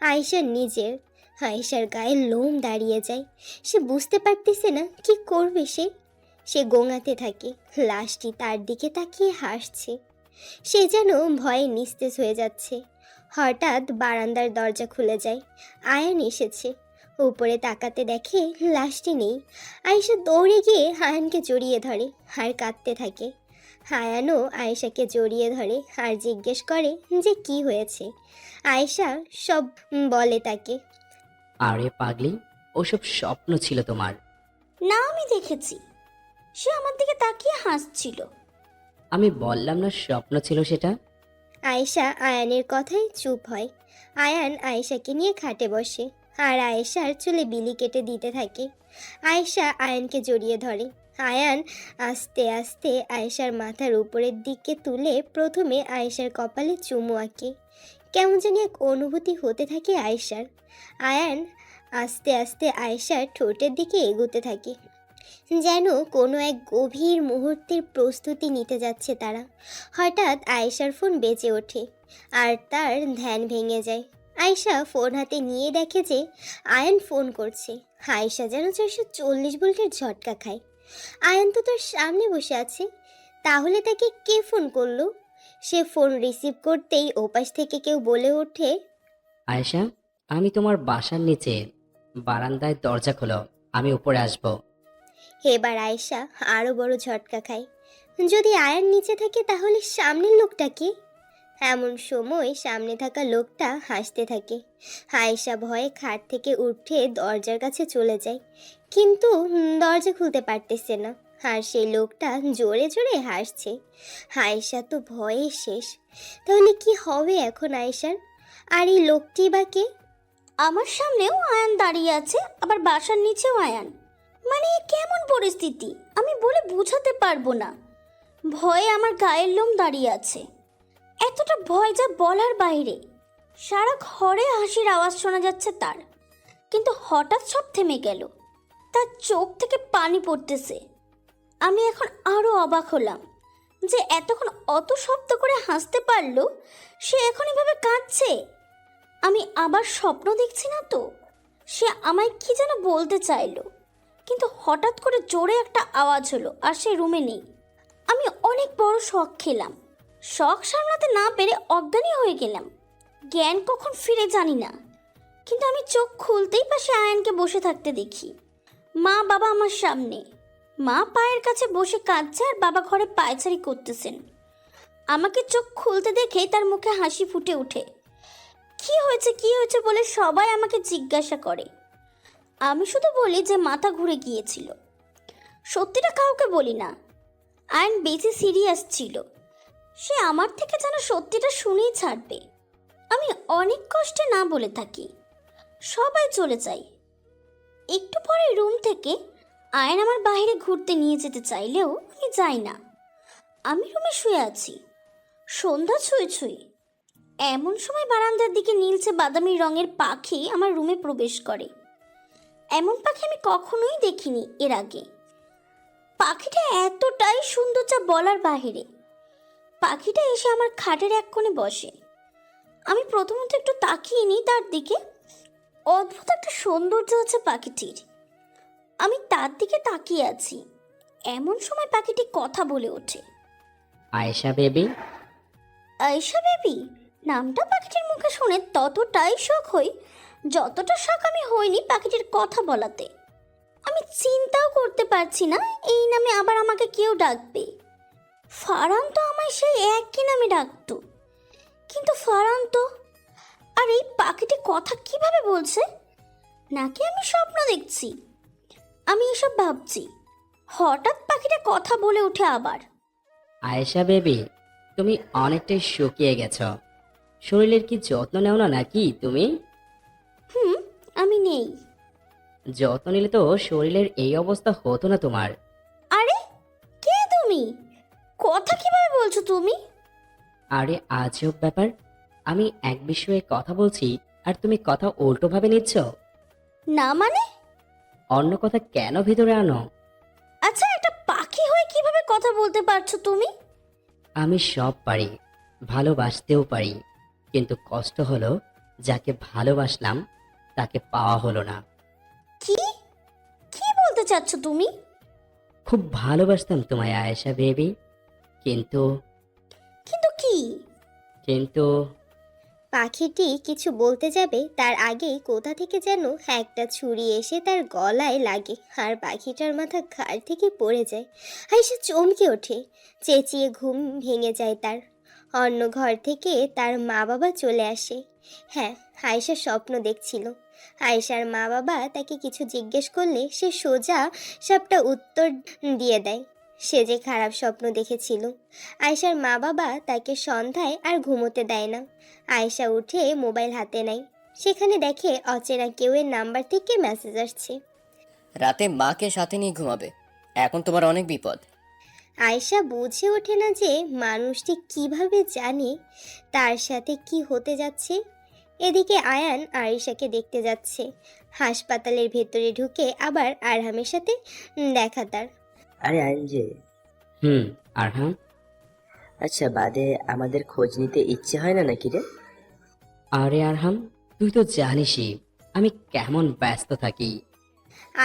আয়েশার নিজের। আয়েশার গায়ে লোম দাঁড়িয়ে যায়। সে বুঝতে পারতেছে না কি করবে সে গোঙাতে থাকে। লাশটি তার দিকে তাকিয়ে হাসছে। সে যেন ভয়ে নিস্তেজ হয়ে যাচ্ছে। হঠাৎ বারান্দার দরজা খুলে যায়। আয়ান এসেছে। উপরে তাকাতে দেখে লাশটি নেই। আয়েশা দৌড়ে গিয়ে আয়ানকে জড়িয়ে ধরে আর কাঁদতে থাকে। আয়ানও আয়েশাকে জড়িয়ে ধরে আর জিজ্ঞেস করে যে কি হয়েছে। আয়েশা সব বলে তাকে। আরে পাগলি, ওসব স্বপ্ন ছিল তোমার। না, আমি দেখেছি। সে আমার দিকে তাকিয়ে হাসছিল। আমি বললাম না স্বপ্ন ছিল সেটা। আয়েশা আয়ানের কথায় চুপ হয়। আয়ান আয়েশাকে নিয়ে খাটে বসে আর আয়েশার চুলে বিলি কেটে দিতে থাকে। আয়েশা আয়ানকে জড়িয়ে ধরে। আয়ান আস্তে আস্তে আয়েশার মাথার উপরের দিকে তুলে প্রথমে আয়েশার কপালে চুমু আঁকে। কেমন জানি এক অনুভূতি হতে থাকে আয়েশার। আয়ান আস্তে আস্তে আয়েশার ঠোঁটের দিকে এগোতে থাকে, যেন কোনো এক গভীর মুহূর্তের প্রস্তুতি নিতে যাচ্ছে তারা। হঠাৎ আয়েশার ফোন বেজে ওঠে আর তার ধ্যান ভেঙে যায়। আয়েশা ফোন হাতে নিয়ে দেখে যে আয়ান ফোন করছে। আয়েশা যেন 440 ভোল্টের ঝটকা খায়। আয়ান তো তার সামনে বসে আছে, তাহলে তাকে কে ফোন করলো? সে ফোন রিসিভ করতেই ওপাশ থেকে কেউ বলে ওঠে, আয়েশা, আমি তোমার বাসার নিচে, বারান্দায় দরজা খোলো, আমি উপরে আসবো। এবার আয়েশা আরও বড় ঝটকা খায়। যদি আয়ান নিচে থাকে তাহলে সামনের লোকটা কে? এমন সময় সামনে থাকা লোকটা হাসতে থাকে। আয়েশা ভয়ে খাট থেকে উঠে দরজার কাছে চলে যায়, কিন্তু দরজা খুলতে পারতেছে না। আর সেই লোকটা জোরে জোরে হাসছে। আয়েশা তো ভয়ে শেষ। তাহলে কি হবে এখন আয়েশার? আর এই লোকটি বা কে? আমার সামনেও আয়ান দাঁড়িয়ে আছে, আবার বাসার নিচেও আয়ান। মানে এ কেমন পরিস্থিতি আমি বলে বোঝাতে পারবো না। ভয়ে আমার গায়ের লোম দাঁড়িয়ে আছে। এতটা ভয় যা বলার বাইরে। সারা ঘরে হাসির আওয়াজ শোনা যাচ্ছে তার, কিন্তু হঠাৎ সব থেমে গেল। তার চোখ থেকে পানি পড়তেছে। আমি এখন আরও অবাক হলাম যে এতক্ষণ অত শব্দ করে হাসতে পারলো, সে এখন এভাবে কাঁদছে। আমি আবার স্বপ্ন দেখছি না তো? সে আমায় কি যেন বলতে চাইলো, কিন্তু হঠাৎ করে জোরে একটা আওয়াজ হলো আর সে রুমে নেই। আমি অনেক বড় শক খেলাম। শক সামলাতে না পেরে অজ্ঞানী হয়ে গেলাম। জ্ঞান কখন ফিরে জানি না, কিন্তু আমি চোখ খুলতেই পাশে আয়ানকে বসে থাকতে দেখি। মা বাবা আমার সামনে। মা পায়ের কাছে বসে কাঁদছে আর বাবা ঘরে পায়চারি করতেছেন। আমাকে চোখ খুলতে দেখেই তার মুখে হাসি ফুটে ওঠে। কি হয়েছে বলে সবাই আমাকে জিজ্ঞাসা করে। আমি শুধু বলি যে মাথা ঘুরে গিয়েছিল। সত্যিটা কাউকে বলি না। আয়ন বেশি সিরিয়াস ছিল। সে আমার থেকে যেন সত্যিটা শুনেই ছাড়বে। আমি অনেক কষ্টে না বলে থাকি। সবাই চলে যায়। একটু পরে রুম থেকে আয়ন আমার বাইরে ঘুরতে নিয়ে যেতে চাইলেও আমি যাই না। আমি রুমে শুয়ে আছি। সন্ধ্যা ছুঁই ছুঁই। এমন সময় বারান্দার দিকে নীলচে বাদামি রঙের পাখি আমার রুমে প্রবেশ করে। এমন পাখি আমি কখনোই দেখিনি এর আগে। পাখিটা এতটাই সুন্দর যা বলার বাহিরে। পাখিটা এসে আমার খাটের এক কোণে বসে। আমি প্রথমত একটু তাকিয়ে নিই তার দিকে। অদ্ভুত একটা সৌন্দর্য আছে পাখিটির। আমি তার দিকে তাকিয়ে আছি। এমন সময় পাখিটি কথা বলে ওঠে। আয়েশা বেবি। আয়েশা বেবি? নামটা পাখিটির মুখে শুনে ততটাই শখ হই যতটা শখ আমি হইনি পাখিটির কথা বলাতে। আমি চিন্তাও করতে পারছি না এই নামে আবার আমাকে কেউ ডাকবে। ফারান তো আমায় সেই একই নামে ডাকতো, কিন্তু ফারহান তো, আর এই পাখিটি কথা কিভাবে বলছে? নাকি আমি স্বপ্ন দেখছি? আমি এসব ভাবছি, হঠাৎ পাখিটা কথা বলে ওঠে আবার। আয়েশা বেবি, তুমি অনেকটাই শুকিয়ে গেছো। শরীরের কি যত্ন নেও না নাকি তুমি? আমি নেই। যত্ন নিলে তো শরীরের এই অবস্থা হতো না তোমার। আরে কে তুমি? কথা কিভাবে বলছো তুমি? আরে আজব ব্যাপার, আমি এক বিষয়ে কথা বলছি আর তুমি কথা উল্টোভাবে নিচ্ছ। না মানে? অন্য কথা কেন ভিতরে আনো? আচ্ছা, একটা পাখি হয়ে কিভাবে কথা বলতে পারছো তুমি? আমি সব পারি, ভালোবাসতেও পারি, কিন্তু কষ্ট হলো যাকে ভালোবাসলাম তাকে পাওয়া হলো না। কি কি বলতে চাচ্ছ তুমি? খুব ভালোবাসতাম তোমায় আয়েশা বেবি, কিন্তু কিন্তু কি? কিন্তু পাখিটি কিছু বলতে যাবে তার আগেই কোথা থেকে যেন একটা ছুরি এসে তার গলায় লাগে আর পাখিটার মাথা ঘাড় থেকে পড়ে যায়। আয়েশা চমকে ওঠে, চেঁচিয়ে ঘুম ভেঙে যায় তার। অন্য ঘর থেকে তার মা বাবা চলে আসে। হ্যাঁ, আয়েশা স্বপ্ন দেখছিল। আয়েশার মা বাবা তাকে কিছু জিজ্ঞেস করলে সে সোজা সবটা উত্তর দিয়ে দেয়। সে যে খারাপ স্বপ্ন দেখেছিল। আয়েশার মা বাবা তাকে সন্ধ্যায় আর ঘুমোতে দেয় না। আয়েশা উঠে মোবাইল হাতে নেয়। সেখানে দেখে অচেনা কেউয়ের নাম্বার থেকে মেসেজ আসছে। রাতে মাকে সাথে নিয়ে ঘুমাবে, এখন তোমার অনেক বিপদ। আয়েশা বুঝে ওঠে না যে মানুষটি কিভাবে জানে তার সাথে কি হতে যাচ্ছে। এদিকে আয়ান আয়েশাকে দেখতে যাচ্ছে। হাসপাতালের ভেতরে ঢুকে আবার আরহামের সাথে দেখা তার। আরে আইন যে, আরহাম, আচ্ছা বাদে আমাদের খোঁজ নিতে ইচ্ছে হয় না নাকি রে? আরে আরহাম, তুই তো জানিসই আমি কেমন ব্যস্ত থাকি।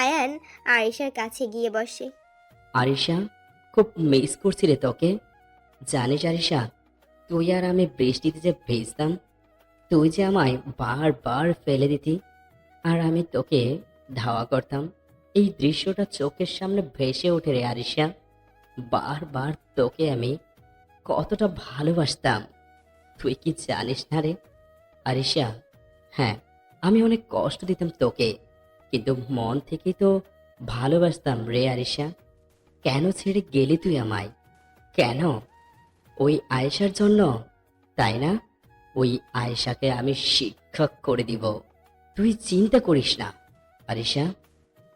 আয়ান আয়েশার কাছে গিয়ে বসে। আরিশা, খুব মিস করছি রে তোকে। জানিস আরিশা, তুই আর আমি বৃষ্টিতে যে ভিজতাম, তুই যে আমায় বারবার ফেলে দিতি আর আমি তোকে ধাওয়া করতাম, এই দৃশ্যটা চোখের সামনে ভেসে ওঠে রে আরিশা। বারবার তোকে আমি কতটা ভালোবাসতাম, তুই কি জানিস না রে আরিশা? হ্যাঁ, আমি অনেক কষ্ট দিতাম তোকে, কিন্তু মন থেকেই তো ভালোবাসতাম রে আরিশা। কেন ছেড়ে গেলি তুই আমায়? কেন? ওই আয়েশার জন্য, তাই না? ওই আয়েশাকে আমি শিক্ষক করে দিব। তুই চিন্তা করিস না আরিশা,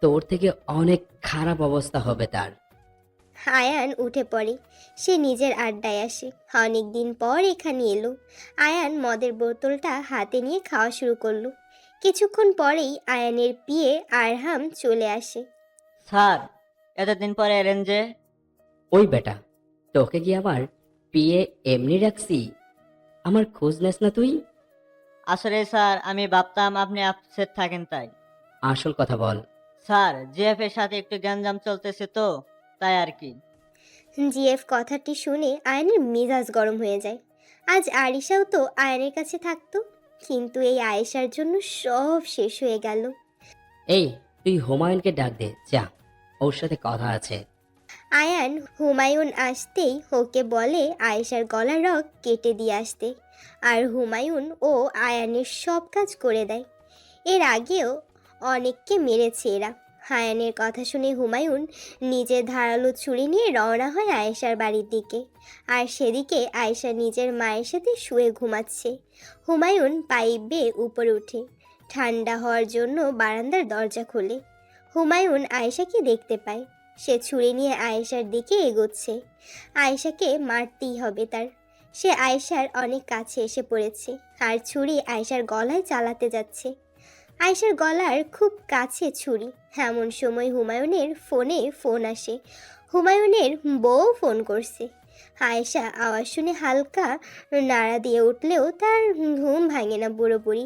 তোর থেকে অনেক খারাপ অবস্থা হবে তার। আয়ান উঠে পড়ে। সে নিজের আড্ডায় আসে। অনেক দিন পর এখানে এলো। আয়ান মদের বোতলটা হাতে নিয়ে খাওয়া শুরু করলো। কিছুক্ষণ পরেই আয়ানের পিয়ে আরহাম চলে আসে। স্যার, এতদিন পরে এলেন যে? ওই বেটা, তোকে কি আবার পিয়ে এমনি রাখছি? আমার খোঁজ নেস না তুই? আসলে স্যার, আমি ভাবতাম আপনি আপসেট থাকেন তাই। আসল কথা বল। স্যার, জিএফ এর সাথে একটু গ্যাঞ্জাম চলতেছে তো, তাই আর কি। জিএফ কথাটি শুনে আয়ানের মেজাজ গরম হয়ে যায়। আজ আরিশাও তো আয়ানের কাছে থাকতো, কিন্তু এই আয়েশার জন্য সব শেষ হয়ে গেল। এই, তুই হুমায়ুনকে ডাক দে, যা, ওর সাথে কথা আছে। আয়ান হুমায়ুন আসতেই ওকে বলে আয়েশার গলার রগ কেটে দিয়ে আসতে, আর হুমায়ুন ও আয়ানের সব কাজ করে দেয়। এর আগেও অনেককে মেরেছে এরা। আয়ানের কথা শুনে হুমায়ুন নিজের ধারালো ছুরি নিয়ে রওনা হয় আয়েশার বাড়ির দিকে। আর সেদিকে আয়েশা নিজের মায়ের সাথে শুয়ে ঘুমাচ্ছে। হুমায়ুন পাইপ বেয়ে উপরে ওঠে। ঠান্ডা হওয়ার জন্য বারান্দার দরজা খোলে। হুমায়ুন আয়েশাকে দেখতে পায়। সে ছুরি নিয়ে আয়েশার দিকে এগোচ্ছে। আয়েশাকে মারতেই হবে তার। সে আয়েশার অনেক কাছে এসে পড়েছে আর ছুরি আয়েশার গলায় চালাতে যাচ্ছে। আয়েশার গলার খুব কাছে ছুরি। এমন সময় হুমায়ুনের ফোনে ফোন আসে। হুমায়ুনের বউ ফোন করছে। আয়েশা আওয়াজ শুনে হালকা নাড়া দিয়ে উঠলেও তার ঘুম ভাঙে না পুরোপুরি।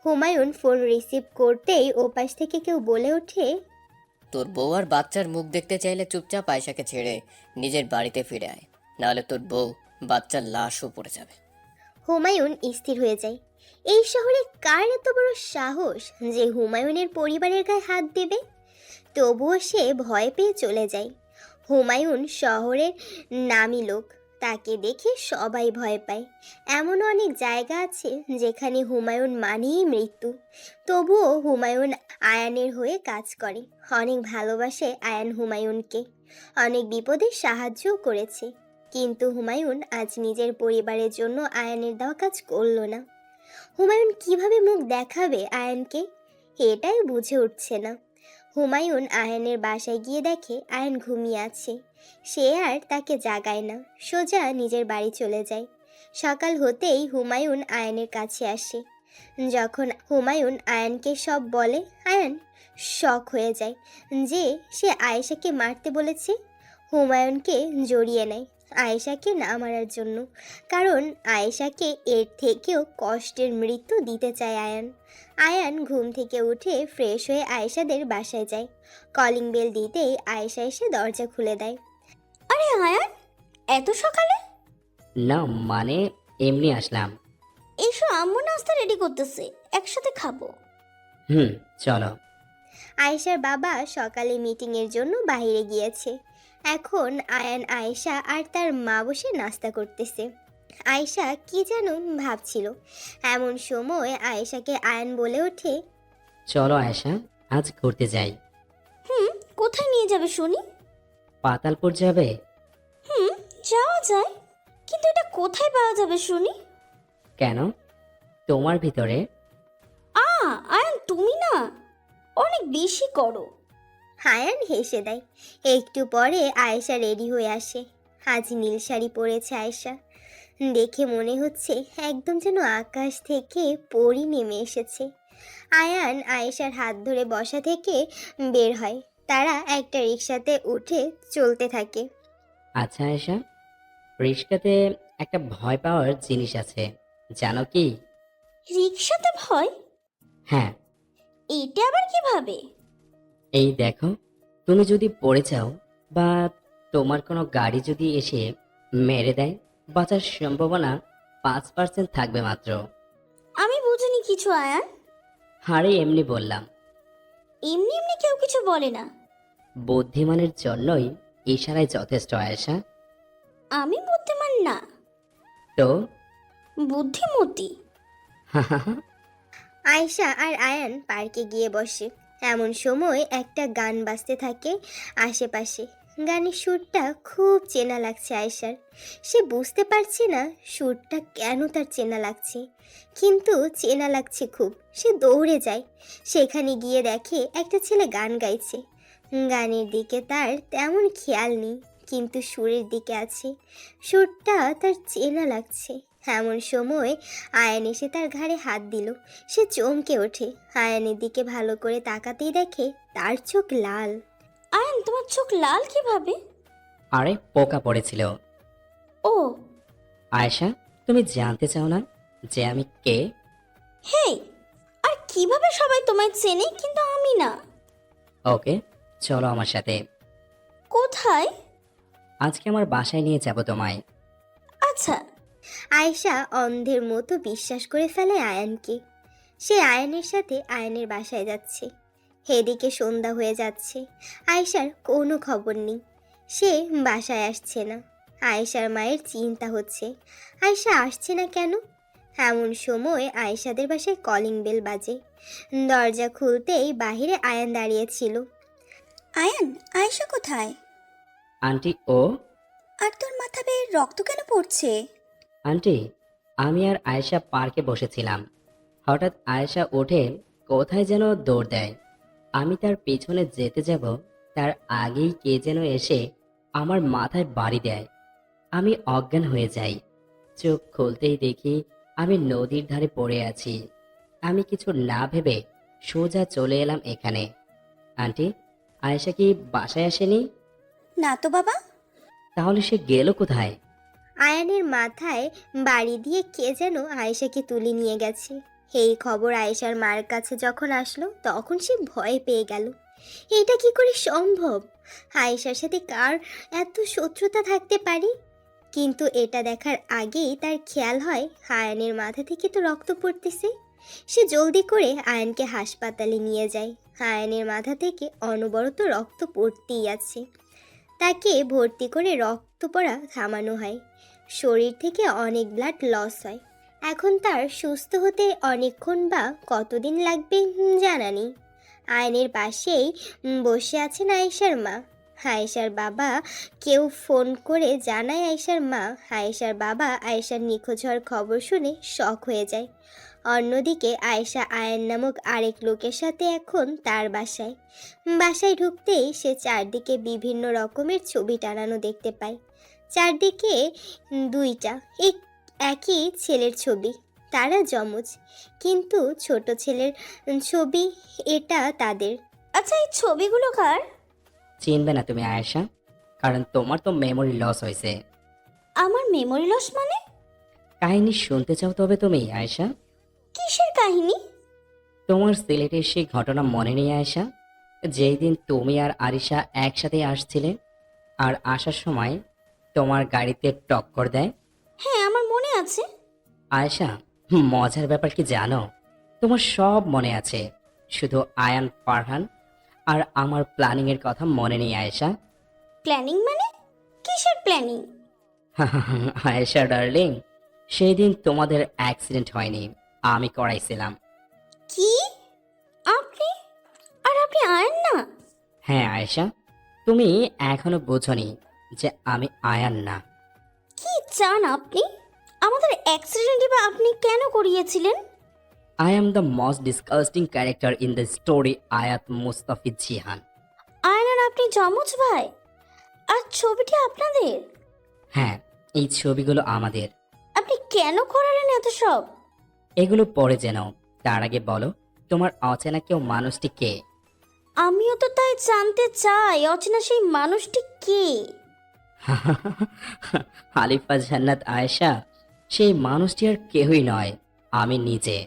হুমায়ুন ফোন রিসিভ করতেই ওপাশ থেকে কেউ বলে ওঠে, তোর বউ আর বাচ্চার মুখ দেখতে চাইলে চুপচাপ আয়শাকে ছেড়ে নিজের বাড়িতে ফিরে আয়, নাহলে তোর বউ বাচ্চার লাশও পড়ে যাবে। হুমায়ুন স্থির হয়ে যায়। এই শহরে কার এত বড় সাহস যে হুমায়ুনের পরিবারের গায়ে হাত দেবে? তবুও সে ভয় পেয়ে চলে যায়। হুমায়ুন শহরের নামী লোক, তাকে দেখে সবাই ভয় পায়। এমন অনেক জায়গা আছে যেখানে হুমায়ুন মানেই মৃত্যু, তবুও হুমায়ুন আয়ানের হয়ে কাজ করে। অনেক ভালোবাসে আয়ান হুমায়ুনকে, অনেক বিপদে সাহায্যও করেছে। কিন্তু হুমায়ুন আজ নিজের পরিবারের জন্য আয়ানের দেওয়া কাজ করলো না। হুমায়ুন কিভাবে মুখ দেখাবে আয়ানকে, এটাই বুঝে উঠছে না। হুমায়ুন আয়ানের বাসায় গিয়ে দেখে আয়ান ঘুমিয়ে আছে। সে আর তাকে জাগায় না, সোজা নিজের বাড়ি চলে যায়। সকাল হতেই হুমায়ুন আয়ানের কাছে আসে। যখন হুমায়ুন আয়ানকে সব বলে, আয়ান শক হয়ে যায় যে সে আয়েশাকে মারতে বলেছে। হুমায়ুনকে জড়িয়ে নেয় আয়েশাকে না মারার জন্য, কারণ আয়েশাকে এর থেকেও কষ্টের মৃত্যু দিতে চায় আয়ান। আয়ান ঘুম থেকে উঠে ফ্রেশ হয়ে আয়েশাদের বাসায় যায়। কলিং বেল দিতেই আয়েশা এসে দরজা খুলে দেয়। আরে আয়ান, এত সকালে? না মানে এমনি আসলাম। এসো, আম্মু নাস্তা রেডি করতেছে, একসাথে খাবো। চলো। আয়েশার বাবা সকালে মিটিংয়ের জন্য বাইরে গিয়েছে। এখন আয়ান, আয়েশা আর তার মা বসে নাস্তা করতেছে। আয়েশা কি যেন ভাবছিল, এমন সময় আয়েশাকে আয়ান বলে ওঠে, চলো আয়েশা, আজ ঘুরতে যাই। কোথায় নিয়ে যাবে শুনি? পাতালপুর যাবে? যাওয়া যায়, কিন্তু এটা কোথায় পাওয়া যাবে শুনি? কেন, তোমার ভিতরে? আয়ান, তুমি না অনেক বেশি করো। আয়ান হেসে দেয়। একটু পরে আয়েশা রেডি হয়ে আসে। আজ নীল শাড়ি পরেছে আয়েশা, দেখে মনে হচ্ছে একদম যেন আকাশ থেকে পরি নেমে এসেছে। আয়ান আয়েশার হাত ধরে বসা থেকে বের হয়। তারা একটা রিক্সাতে উঠে চলতে থাকে। আচ্ছা আয়েশা, রিস্কাতে একটা ভয় পাওয়ার জিনিস আছে, জানো কি? রিক্সাতে ভয়? হ্যাঁ, এটা আবার কিভাবে? এই দেখো, তুমি যদি পড়ে যাও বা তোমার কোনো গাড়ি যদি এসে মেরে দেয়, বাঁচার সম্ভাবনা 5% থাকবে মাত্র। আমি বুঝিনি কিছু আয়ান। আরে এমনি বললাম, এমনি এমনি কেউ কিছু বলে না। বুদ্ধিমানের জন্যই ইশারায় যথেষ্ট আয়েশা। আমি বুদ্ধিমান না, তো বুদ্ধিমতী। আয়েশা আর আয়ান পার্কে গিয়ে বসে। এমন সময় একটা গান বাজতে থাকে আশেপাশে। গানের সুরটা খুব চেনা লাগছে আয়েশার। সে বুঝতে পারছে না সুরটা কেন তার চেনা লাগছে, কিন্তু চেনা লাগছে খুব। সে দৌড়ে যায়, সেখানে গিয়ে দেখে একটা ছেলে গান গাইছে। গানের দিকে তার তেমন খেয়াল নেই, কিন্তু সুরের দিকে আছে। সুরটা তার চেনা লাগছে। এমন সময় আয়ান এসে তার ঘাড়ে হাত দিল। সে চমকে ওঠে, আয়ানের দিকে ভালো করে তাকাতেই দেখে তার চোখ লাল। আয়ান, তোমার চোখ লাল কিভাবে? আরে পোকা পড়েছিল। ও, আয়েশা, তুমি জানতে চাও না যে আমি কে? হেই, আর কিভাবে সবাই তোমায় চেনে কিন্তু আমি না? ওকে, চলো আমার সাথে। কোথায়? আজকে আমার বাসায় নিয়ে যাব তোমায়। আচ্ছা। আয়েশা অন্ধের মতো বিশ্বাস করে ফেলে আয়ানকে। সে আয়ানের সাথে আয়ানের বাসায় যাচ্ছে। এদিকে সন্ধ্যা হয়ে যাচ্ছে, আয়েশার কোনো খবর নেই। সে বাসায় আসছে না। আয়েশার মায়ের চিন্তা হচ্ছে, আয়েশা আসছে না কেন। এমন সময় আয়েশাদের বাসায় কলিং বেল বাজে। দরজা খুলতেই বাহিরে আয়ান দাঁড়িয়েছিল। আয়ান, আয়েশা কোথায়? আন্টি, ও আর তোর মাথা বেয়ে রক্ত কেন পড়ছে? আন্টি, আমি আর আয়েশা পার্কে বসেছিলাম। হঠাৎ আয়েশা উঠে কোথায় যেন দৌড় দেয়। আমি তার পেছনে যেতে যাব, তার আগেই কে যেন এসে আমার মাথায় বাড়ি দেয়। আমি অজ্ঞান হয়ে যাই। চোখ খুলতেই দেখি আমি নদীর ধারে পড়ে আছি। আমি কিছু না ভেবে সোজা চলে এলাম এখানে। আন্টি, আয়েশা কি বাসায় আসেনি? না তো বাবা। তাহলে সে গেল কোথায়? আয়ানের মাথায় বাড়ি দিয়ে কে যেন আয়েশাকে তুলে নিয়ে গেছে। এই খবর আয়েশার মার কাছে যখন আসলো তখন সে ভয় পেয়ে গেল। এটা কি করে সম্ভব? আয়েশার সাথে কার এত শত্রুতা থাকতে পারে? কিন্তু এটা দেখার আগেই তার খেয়াল হয় আয়ানের মাথা থেকে তো রক্ত পড়তেছে। সে জলদি করে আয়ানকে হাসপাতালে নিয়ে যায়। আয়ানের মাথা থেকে অনবরত রক্ত পড়তেই আছে। তাকে ভর্তি করে রক্ত পড়া থামানো হয়। শরীর থেকে অনেক ব্লাড লস হয়। এখন তার সুস্থ হতে অনেকক্ষণ বা কতদিন লাগবে জানা নেই। আয়নের পাশেই বসে আছেন আয়েশার মা। আয়েশার বাবা কেউ ফোন করে জানায় আয়েশার মা। আয়েশার বাবা আয়েশার নিখোঁজ হওয়ার খবর শুনে শক হয়ে যায়। অন্যদিকে আয়েশা আয়ান নামক আরেক লোকের সাথে এখন তার বাসায়। বাসায় ঢুকতেই সে চারদিকে বিভিন্ন রকমের ছবি টানানো দেখতে পায়। চারদিকে দুইটা একই ছেলের ছবি, তারা যমজ, কিন্তু ছোট ছেলের ছবি এটা তাদের। আচ্ছা, এই ছবিগুলো কার? চিনবে না তুমি আয়েশা, কারণ তোমার তো মেমোরি লস হয়েছে। আমার মেমোরি লস মানে? কাহিনী শুনতে চাও তবে তুমি আয়েশা? কিসের কাহিনী? তোমার সিলেটের সেই ঘটনা মনে নেই আয়েশা? যেই দিন তুমি আর আরিশা একসাথে আসছিলে, আর আসার সময় তোমার গাড়িতে টক্কর দেয়। হ্যাঁ, আমার মনে আছে। আয়েশা, মজার ব্যাপার কি জানো? তোমার সব মনে আছে, শুধু আয়ান, ফারহান আর আমার প্ল্যানিং এর কথা মনে নেই আয়েশা। প্ল্যানিং মানে? কিসের প্ল্যানিং? আয়েশা ডার্লিং, সেই দিন তোমাদের অ্যাক্সিডেন্ট হয়নি, আমি করাইছিলাম। কি? আপনি? আর আপনি আয়েন না? হ্যাঁ আয়েশা, তুমি এখনো বোঝনি যে আমি আয়ান না। কি চান আপনি? আমাদের অ্যাক্সিডেন্টই বা আপনি কেন করিয়েছিলেন? I am the most disgusting character in the story আয়াত মুস্তাফিজ জিহান। আয়েন আর আপনি যমজ ভাই? আর ছবিটি আপনাদের? হ্যাঁ, এই ছবিগুলো আমাদের। আপনি কেন করালেন এত সব? এগুলো পরে যেন, তার আগে বলো তোমার অচেনা কেউ মানুষটি কে? আমিও তো তাই জানতে চাই, অচেনা সেই মানুষটি কে? আলিফা জান্নাত আয়েশা, সেই মানুষটি আর কেউই নয়, আমি নিজে।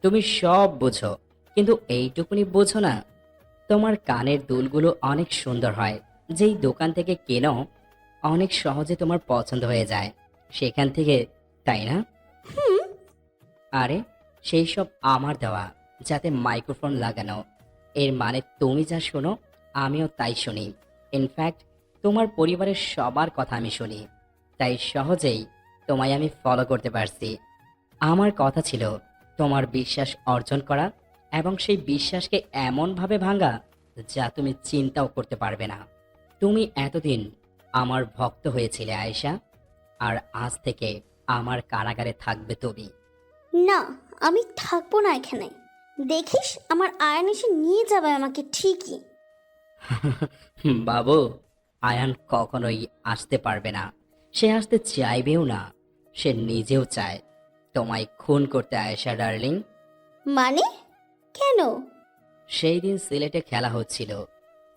তুমি সব বোঝো, কিন্তু এইটুকুনি বোঝো না। তোমার কানের দুলগুলো অনেক সুন্দর হয়, যেই দোকান থেকে কেনো অনেক সহজে তোমার পছন্দ হয়ে যায় সেখান থেকে, তাই না? আরে সেই সব আমার দেওয়া, যাতে মাইক্রোফোন লাগানো। এর মানে তুমি যা শোনো আমিও তাই শুনি। ইনফ্যাক্ট তোমার পরিবারের সবার কথা আমি শুনি, তাই সহজেই তোমায় আমি ফলো করতে পারছি। আমার কথা ছিল তোমার বিশ্বাস অর্জন করা, এবং সেই বিশ্বাসকে এমনভাবে ভাঙা যা তুমি চিন্তাও করতে পারবে না। তুমি এতদিন আমার ভক্ত হয়েছিলে আয়েশা, আর আজ থেকে আমার কারাগারে থাকবে তুমি। না, আমি থাকবো না এখানে। দেখিস, আমার আয়ন এসে নিয়ে যাবে আমাকে ঠিকই। বাবু, আয়ান কখনোই আসতে পারবে না, সে আসতে চাইবেও না। সে নিজেও চায় তোমায় খুন করতে আয়েশা ডার্লিং। মানে? কেন? সেই দিন সিলেটে খেলা হচ্ছিল,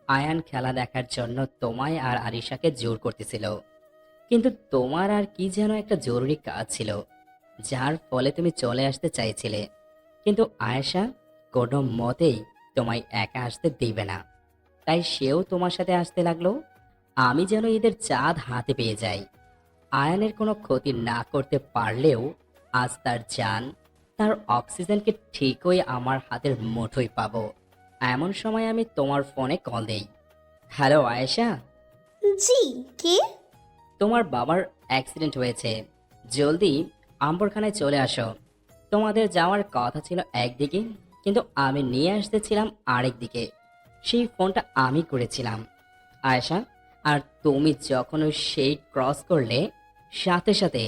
আয়ান খেলা দেখার জন্য তোমায় আর আরিশাকে জোর করতেছিল, কিন্তু তোমার আর কি যেন একটা জরুরি কাজ ছিল, যার ফলে তুমি চলে আসতে চাইছিলে। কিন্তু আয়েশা কোনো মতেই তোমায় একা আসতে দিবে না, তাই সেও তোমার সাথে আসতে লাগলো। আমি যেন এদের চাঁদ হাতে পেয়ে যাই। আয়ানের কোনো ক্ষতি না করতে পারলেও আজ তার জান, তার অক্সিজেনকে ঠিকই আমার হাতের মুঠোয় পাবো। এমন সময় আমি তোমার ফোনে কল দেই। হ্যালো আয়েশা। জি, কে? তোমার বাবার অ্যাক্সিডেন্ট হয়েছে, জলদি আম্বরখানায় চলে আসো। তোমাদের যাওয়ার কথা ছিল একদিকে, কিন্তু আমি নিয়ে আসতেছিলাম আরেক দিকে। সেই ফোনটা আমি করেছিলাম আয়েশা। আর তুমি যখন ওই সেই ক্রস করলে, সাথে সাথে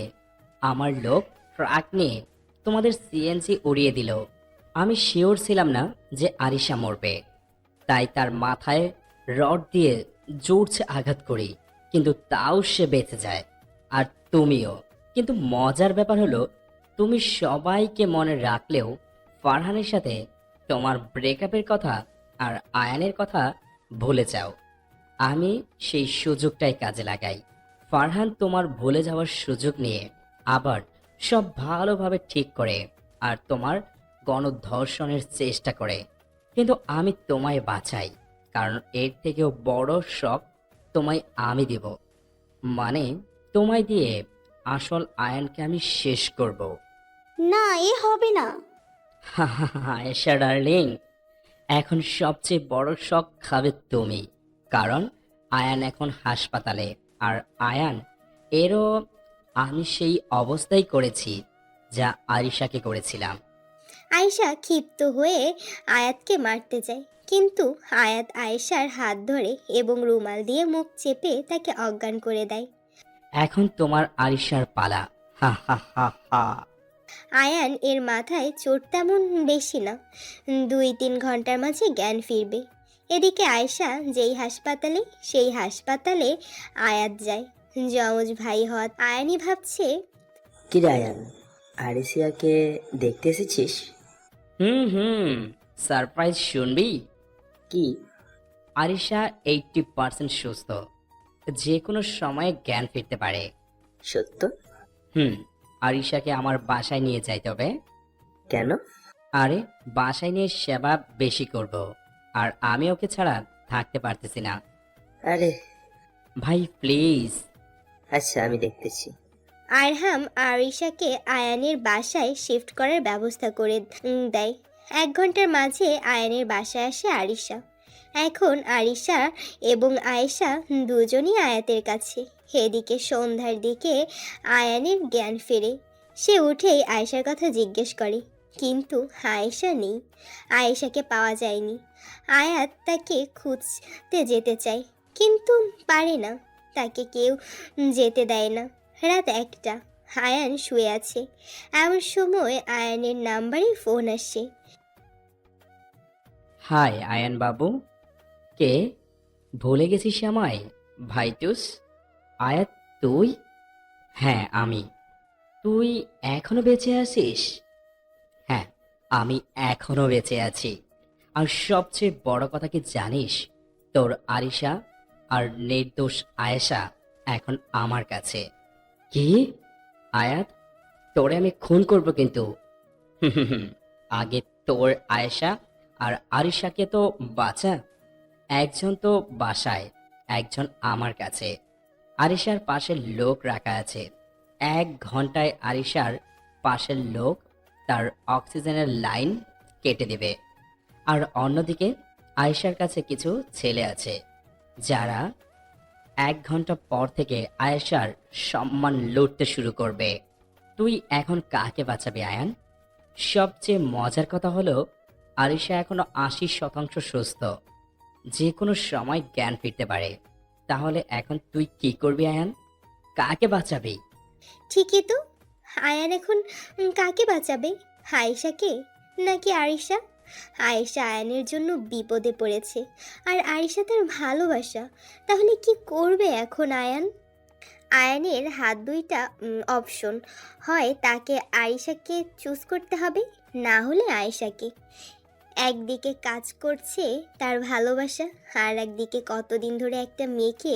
আমার লোক ট্রাক নিয়ে তোমাদের সিএনজি উড়িয়ে দিল। আমি শিওর ছিলাম না যে আরিশা মরবে, তাই তার মাথায় রড দিয়ে জোরছে আঘাত করি, কিন্তু তাও সে বেঁচে যায়, আর তুমিও। কিন্তু মজার ব্যাপার হলো, তুমি সবাইকে মনে রাখলেও ফারহানের সাথে তোমার ব্রেকআপের কথা আর আয়ানের কথা ভুলে যাও। আমি সেই সুযোগটাই কাজে লাগাই। ফারহান তোমার ভুলে যাওয়ার সুযোগ নিয়ে আবার সব ভালোভাবে ঠিক করে, আর তোমার গণধর্ষণের চেষ্টা করে। কিন্তু আমি তোমায় বাঁচাই, কারণ এর থেকেও বড় শক তোমায় আমি দিব। মানে তোমায় দিয়ে আসল আয়নকে আমি শেষ করব। না, এ হবে না। আয়েশা ডার্লিং, এখন সবচেয়ে বড় শক খাবে তুমি, কারণ আয়ান এখন হাসপাতালে, আর আয়ান এরও আমি সেই অবস্থাই করেছি যা আরিশাকে করেছিলাম। আয়েশা ক্ষিপ্ত হয়ে আয়াতকে মারতে যায়, কিন্তু আয়াত আয়েশার হাত ধরে এবং রুমাল দিয়ে মুখ চেপে তাকে অজ্ঞান করে দেয়। এখন তোমার আরিশার পালা, হা হা হা হা। আয়ান এর মাথায় চোট তেমন বেশি না, 2-3 ঘন্টার মাঝে জ্ঞান ফিরবে। এদিকে আয়েশা যেই হাসপাতালে, সেই হাসপাতালে আয়াত যায়। যমজ ভাই হওয়া আয়ানই ভাবছে, কি রে আয়ান, আরিসিয়াকে দেখতে এসেছিস? হুম, সারপ্রাইজ শুনবি? কি? আরিশা 80% সুস্থ, যে কোনো সময়ে জ্ঞান ফিরতে পারে। সত্য? আরিশাকে আমার বাসায় নিয়ে যাইতে হবে। কেন? আরে বাসায় নিয়ে সেবা বেশি করব, আর আমি ওকে ছাড়া থাকতে পারতেছি না। আরে ভাই প্লিজ। আচ্ছা, আমি দেখতেছি। আরহাম আরিশাকে আয়ানের বাসায় শিফট করার ব্যবস্থা করে দেয়। 1 ঘন্টার মাঝে আয়ানের বাসায় আসে আরিশা। এখন আরিশা এবং আয়েশা দুজনই আয়াতের কাছে। এদিকে সন্ধ্যার দিকে আয়ানের জ্ঞান ফেরে। সে উঠেই আয়েশার কথা জিজ্ঞেস করে, কিন্তু আয়েশা নেই। আয়েশাকে পাওয়া যায়নি। আয়াত তাকে খুঁজতে যেতে চায়, কিন্তু পারে না। তাকে কেউ যেতে দেয় না। রাত 1টা, আয়ান শুয়ে আছে। এমন সময় আয়ানের নাম্বারে ফোন আসে। হাই আয়ান বাবু। কে? ভুলে গেছিস আমায়? ভাইটুস? আয়াত তুই? হ্যাঁ আমি। তুই এখনো বেঁচে আছিস? হ্যাঁ, আমি এখনো বেঁচে আছি। আর সবচেয়ে বড় কথা কি জানিস? তোর আরিশা আর নির্দোষ আয়েশা এখন আমার কাছে। কি? আয়াত, তোরে আমি খুন করব কিন্তু। আগে তোর আয়েশা আর আরিশাকে তো বাঁচা। একজন তো বাসায়, একজন আমার কাছে। আরিশার পাশের লোক রাখা আছে। 1 ঘন্টায় আরিশার পাশের লোক তার অক্সিজেনের লাইন কেটে দেবে। আর অন্যদিকে আয়েশার কাছে কিছু ছেলে আছে যারা 1 ঘন্টা পর থেকে আয়েশার সম্মান লুটতে শুরু করবে। তুই এখন কাকে বাঁচাবি আয়ান? সবচেয়ে মজার কথা হলো আরিশা এখনো 80% সুস্থ, যে কোনো সময় জ্ঞান ফিরতে পারে। তাহলে এখন তুই কি করবি আয়ান? কাকে বাঁচাবি? ঠিকই তো, আয়ান এখন কাকে বাঁচাবে? আয়েশাকে নাকি আরিশা? আয়েশা আয়ানের জন্য বিপদে পড়েছে, আর আরিশা তার ভালোবাসা। তাহলে কি করবে এখন আয়ান? আয়ানের হাত দুইটা অপশন, হয় তাকে আরিশাকে চুজ করতে হবে, না হলে আয়েশাকে। একদিকে কাজ করছে তার ভালোবাসা, আর একদিকে কতদিন ধরে একটা মেয়েকে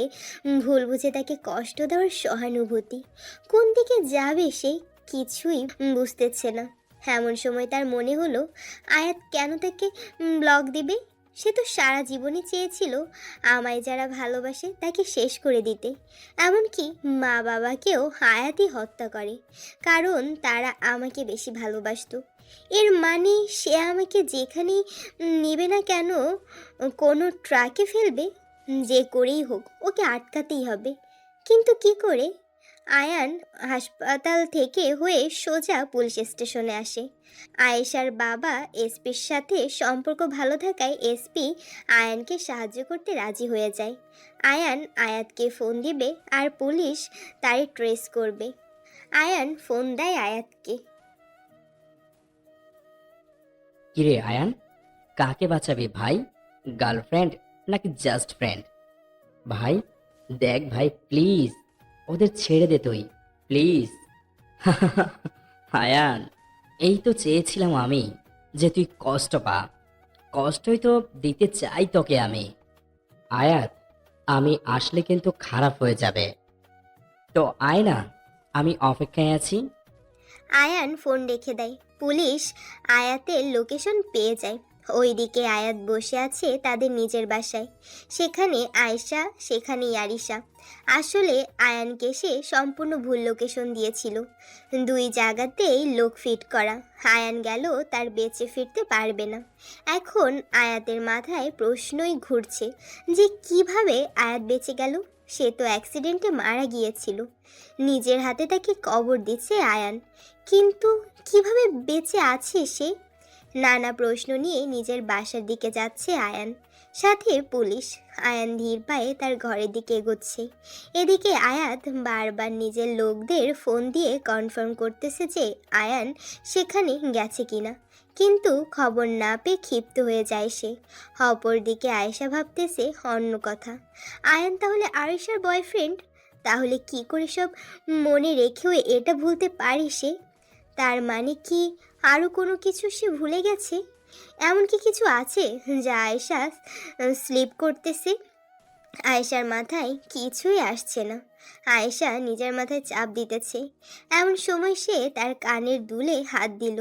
ভুল বুঝে তাকে কষ্ট দেওয়ার সহানুভূতি। কোন দিকে যাবে সে কিছুই বুঝতেছে না। এমন সময় তার মনে হলো, আয়াত কেন তাকে ব্লক দিবে? সে তো সারা জীবনই চেয়েছিল আমায় যারা ভালোবাসে তাকে শেষ করে দিতে। এমনকি মা বাবাকেও আয়াতই হত্যা করে, কারণ তারা আমাকে বেশি ভালোবাসতো। এর মানে সে আমাকে যেখানেই নেবে না কেন কোনো ট্রাকে ফেলবে। যে করেই হোক ওকে আটকাতেই হবে। কিন্তু কি করে? আয়ান হাসপাতাল থেকে হয়ে সোজা পুলিশ স্টেশনে আসে। আয়েশার বাবা এসপির সাথে সম্পর্ক ভালো থাকায় এসপি আয়ানকে সাহায্য করতে রাজি হয়ে যায়। আয়ান আয়াতকে ফোন দিবে আর পুলিশ তারে ট্রেস করবে। আয়ান ফোন দেয় আয়াতকে। কিরে আয়ান, কাকে বাঁচাবি ভাই? গার্লফ্রেন্ড নাকি জাস্ট ফ্রেন্ড? ভাই দেখ ভাই, প্লিজ ওদের ছেড়ে দে তুই, প্লিজ। আয়ান, এই তো চেয়েছিলাম আমি যে তুই কষ্ট পা। কষ্টই তো দিতে চাই তোকে আমি। আয়াত, আমি আসলে কিন্তু খারাপ হয়ে যাবে। তো আয় না, আমি অপেক্ষায় আছি। আয়ান ফোন রেখে দেয়। পুলিশ আয়াতের লোকেশন পেয়ে যায়। ওইদিকে আয়াত বসে আছে তাদের নিজের বাসায়। সেখানে আয়েশা, সেখানে আরিশা। আসলে আয়ানকে সে সম্পূর্ণ ভুল লোকেশন দিয়েছিল। দুই জায়গাতেই লোক ফিট করা। আয়ান গেল তার বেঁচে ফিরতে পারবে না। এখন আয়াতের মাথায় প্রশ্নই ঘুরছে যে কিভাবে আয়াত বেঁচে গেল। সে তো অ্যাক্সিডেন্টে মারা গিয়েছিল। নিজের হাতে তাকে কবর দিচ্ছে আয়ান, কিন্তু কিভাবে বেঁচে আছে সে? নানা প্রশ্ন নিয়ে নিজের বাসার দিকে যাচ্ছে আয়ান, সাথে পুলিশ। আয়ান ধীর পায়ে তার ঘরের দিকে এগোচ্ছে। এদিকে আয়াত বারবার নিজের লোকদের ফোন দিয়ে কনফার্ম করতেছে যে আয়ান সেখানে গেছে কিনা, কিন্তু খবর না পেয়ে ক্ষিপ্ত হয়ে যায় সে। অপর দিকে আয়েশা ভাবতেছে অন্য কথা। আয়ান তাহলে আয়েশার বয়ফ্রেন্ড? তাহলে কি করে সব মনে রেখেও এটা ভুলতে পারে সে? তার মানে কি আরও কোনো কিছু সে ভুলে গেছে? এমন কি কিছু আছে যা আয়েশা স্লিপ করতেছে? আয়েশার মাথায় কিছুই আসছে না। আয়েশা নিজের মাথায় চাপ দিতেছে। এমন সময় সে তার কানের দুলে হাত দিল।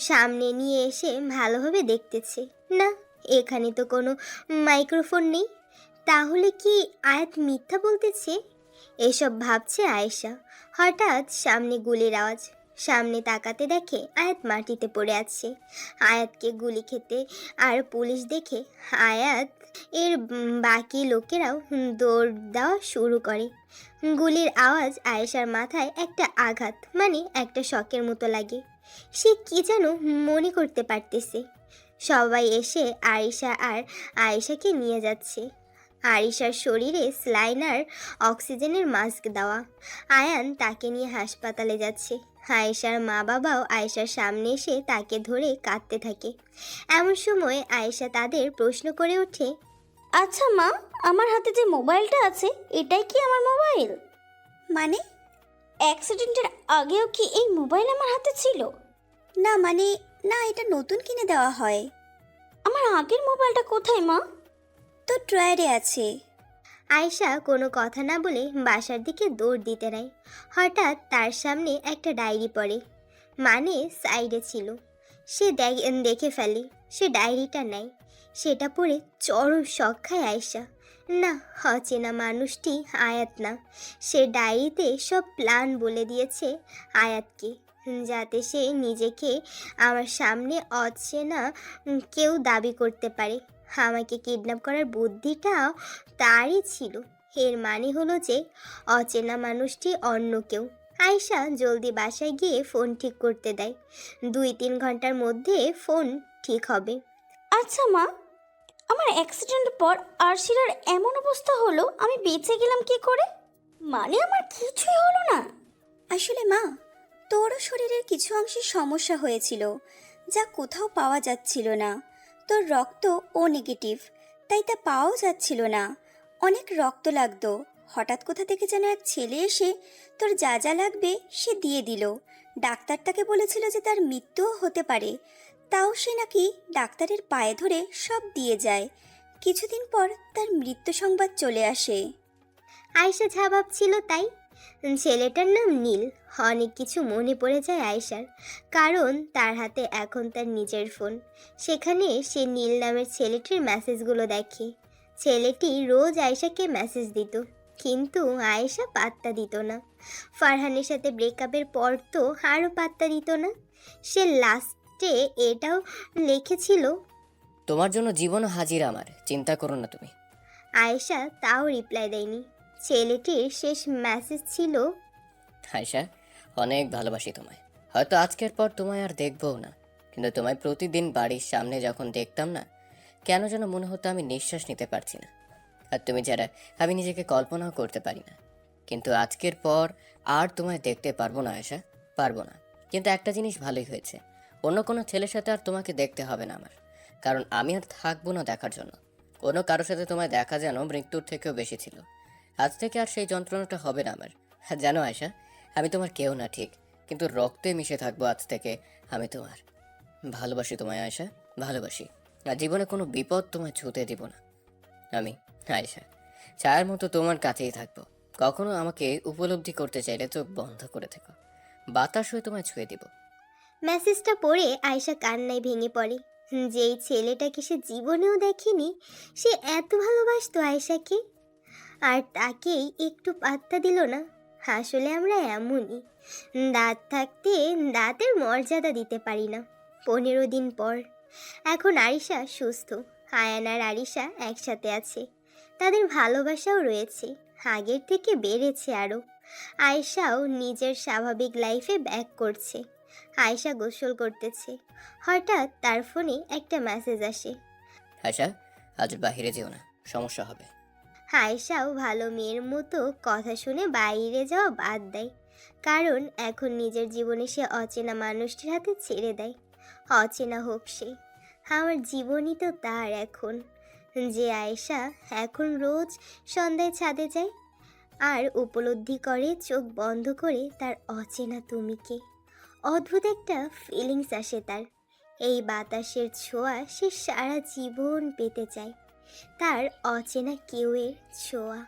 সামনে নিয়ে এসে ভালোভাবে দেখতেছে, না, এখানে তো কোনো মাইক্রোফোন নেই। তাহলে কি আয়াত মিথ্যা বলতেছে? এসব ভাবছে আয়েশা। হঠাৎ সামনে গুলির আওয়াজ। সামনে তাকাতে দেখে আয়াত মাটিতে পড়ে আছে। আয়াতকে গুলি খেতে আর পুলিশ দেখে আয়াত এর বাকি লোকেরাও দৌড় দেওয়া শুরু করে। গুলির আওয়াজ আয়েশার মাথায় একটা আঘাত, মানে একটা শকের মতো লাগে। সে কি যেন মনে করতে পারতেছে। সবাই এসে আয়েশা আর আয়েশাকে নিয়ে যাচ্ছে। আয়েশার শরীরে স্লাইন আর অক্সিজেনের মাস্ক দেওয়া। আয়ান তাকে নিয়ে হাসপাতালে যাচ্ছে। আয়েশার মা বাবাও আয়েশার সামনে এসে তাকে ধরে কাঁদতে থাকে। এমন সময় আয়েশা তাদের প্রশ্ন করে ওঠে, আচ্ছা মা, আমার হাতে যে মোবাইলটা আছে এটাই কি আমার মোবাইল? মানে? অ্যাক্সিডেন্টের আগেও কি এই মোবাইল আমার হাতে ছিল? না মানে, না, এটা নতুন কিনে দেওয়া হয়। আমার আগের মোবাইলটা কোথায় মা? তো ড্রয়ারে আছে। আয়েশা কোনো কথা না বলে বাসার দিকে দৌড় দিতে নেয়। হঠাৎ তার সামনে একটা ডায়েরি পড়ে, মানে সাইডে ছিল। সে দেখে ফেলে। সে ডায়েরিটা নেয়। সেটা পড়ে চরম শক খায় আয়েশা। না, অচেনা মানুষটি আয়াত না। সে ডায়েরিতে সব প্ল্যান বলে দিয়েছে আয়াতকে, যাতে সে নিজেকে আমার সামনে অচেনা কেউ দাবি করতে পারে। আমাকে কিডন্যাপ করার বুদ্ধিটাও তারই ছিল। এর মানে হলো যে অচেনা মানুষটি অন্য কেউ। আয়েশা জলদি বাসায় গিয়ে ফোন ঠিক করতে দেয়। 2-3 ঘন্টার মধ্যে ফোন ঠিক হবে। আচ্ছা মা, আমার অ্যাক্সিডেন্টের পর আরশিরার এমন অবস্থা হলো, আমি বেঁচে গেলাম কি করে? মানে আমার কিছুই হলো না? আসলে মা, তোরও শরীরের কিছু অংশে সমস্যা হয়েছিল, যা কোথাও পাওয়া যাচ্ছিল না। তোর রক্ত ও নেগেটিভ, তাই তা পাওয়াও যাচ্ছিল না। অনেক রক্ত লাগতো। হঠাৎ কোথা থেকে যেন এক ছেলে এসে তোর যা যা লাগবে সে দিয়ে দিল। ডাক্তারটাকে বলেছিল যে তার মৃত্যুও হতে পারে, তাও সে নাকি ডাক্তারের পায়ে ধরে সব দিয়ে যায়। কিছুদিন পর তার মৃত্যু সংবাদ চলে আসে। আয়েশা যা ভাবছিল তাই। ছেলেটার নাম নীল। অনেক কিছু মনে পড়ে যায় আয়েশার, কারণ তার হাতে এখন তার নিজের ফোন। সেখানে সে নীল নামের ছেলেটির মেসেজগুলো দেখে। ছেলেটি রোজ আয়েশাকে মেসেজ দিত, কিন্তু আয়েশা পাত্তা দিত না। ফারহানের সাথে ব্রেকআপের পর তো আরও পাত্তা দিত না। সে লাস্টে এটাও লিখেছিল, তোমার জন্য জীবনও হাজির আমার, চিন্তা করো না তুমি। আয়েশা তাও রিপ্লাই দেয়নি। ছেলেটির শেষ মেসেজ ছিল, আয়শা, অনেক ভালোবাসি তোমায়। হয়তো আজকের পর তোমায় আর দেখবও না, কিন্তু তোমায় প্রতিদিন বাড়ির সামনে যখন দেখতাম না, কেন যেন মনে হতো আমি নিঃশ্বাস নিতে পারছি না। আর তুমি যারা, আমি নিজেকে কল্পনাও করতে পারি না। কিন্তু আজকের পর আর তোমায় দেখতে পারবো না আয়শা, পারবো না। কিন্তু একটা জিনিস ভালোই হয়েছে, অন্য কোনো ছেলের সাথে আর তোমাকে দেখতে হবে না আমার, কারণ আমি আর থাকবো না দেখার জন্য। কোনো কারোর সাথে তোমায় দেখা যেন মৃত্যুর থেকেও বেশি ছিল। আজ থেকে আর সেই যন্ত্রণাটা হবে না আমার। জানো আয়শা, আমি তোমার কেউ না ঠিক, কিন্তু রক্তে মিশে থাকবো আজ থেকে আমি তোমার। ভালোবাসি তোমায় আয়শা, ভালোবাসি। আর জীবনে কোনো বিপদ তোমায় ছুঁতে দিব না। আমি আয়শা ছায়ার মতো তোমার কাছেই থাকবো। কখনো আমাকে উপলব্ধি করতে চাইলে চোখ বন্ধ করে থেকো, বাতাস হয়ে তোমায় ছুঁয়ে দিব। মেসেজটা পড়ে আয়েশা কান্নায় ভেঙে পড়ে। যেই ছেলেটাকে সে জীবনেও দেখেনি, সে এত ভালোবাসতো আয়েশাকে, আর তাকেই একটু পাত্তা দিল না। আসলে আমরা এমনই, দাঁত থাকতে দাঁতের মর্যাদা দিতে পারি না। 15 দিন পর এখন আরিশা সুস্থ, আয়ান আর আরিশা একসাথে আছে, তাদের ভালোবাসাও রয়েছে, আগের থেকে বেড়েছে আরও। আয়েশাও নিজের স্বাভাবিক লাইফে ব্যাক করছে। আয়েশা গোসল করতেছে, হঠাৎ তার ফোনে একটা মেসেজ আসে। আয়শা, আজ বাইরে যেও না, সমস্যা হবে। আয়েশাও ভালো মেয়ের মতো কথা শুনে বাইরে যাওয়া বাদ দেয়, কারণ এখন নিজের জীবনে সে অচেনা মানুষটির হাতে ছেড়ে দেয়। অচেনা হোক সে, আমার জীবনই তো তার এখন। যে আয়েশা এখন রোজ সন্ধ্যায় ছাদে যায় আর উপলব্ধি করে চোখ বন্ধ করে তার অচেনা তুমিকে। অদ্ভুত একটা ফিলিংস আসে তার। এই বাতাসের ছোঁয়া সে সারা জীবন পেতে চায়, তার অচেনা কেউয়ের ছোঁয়া।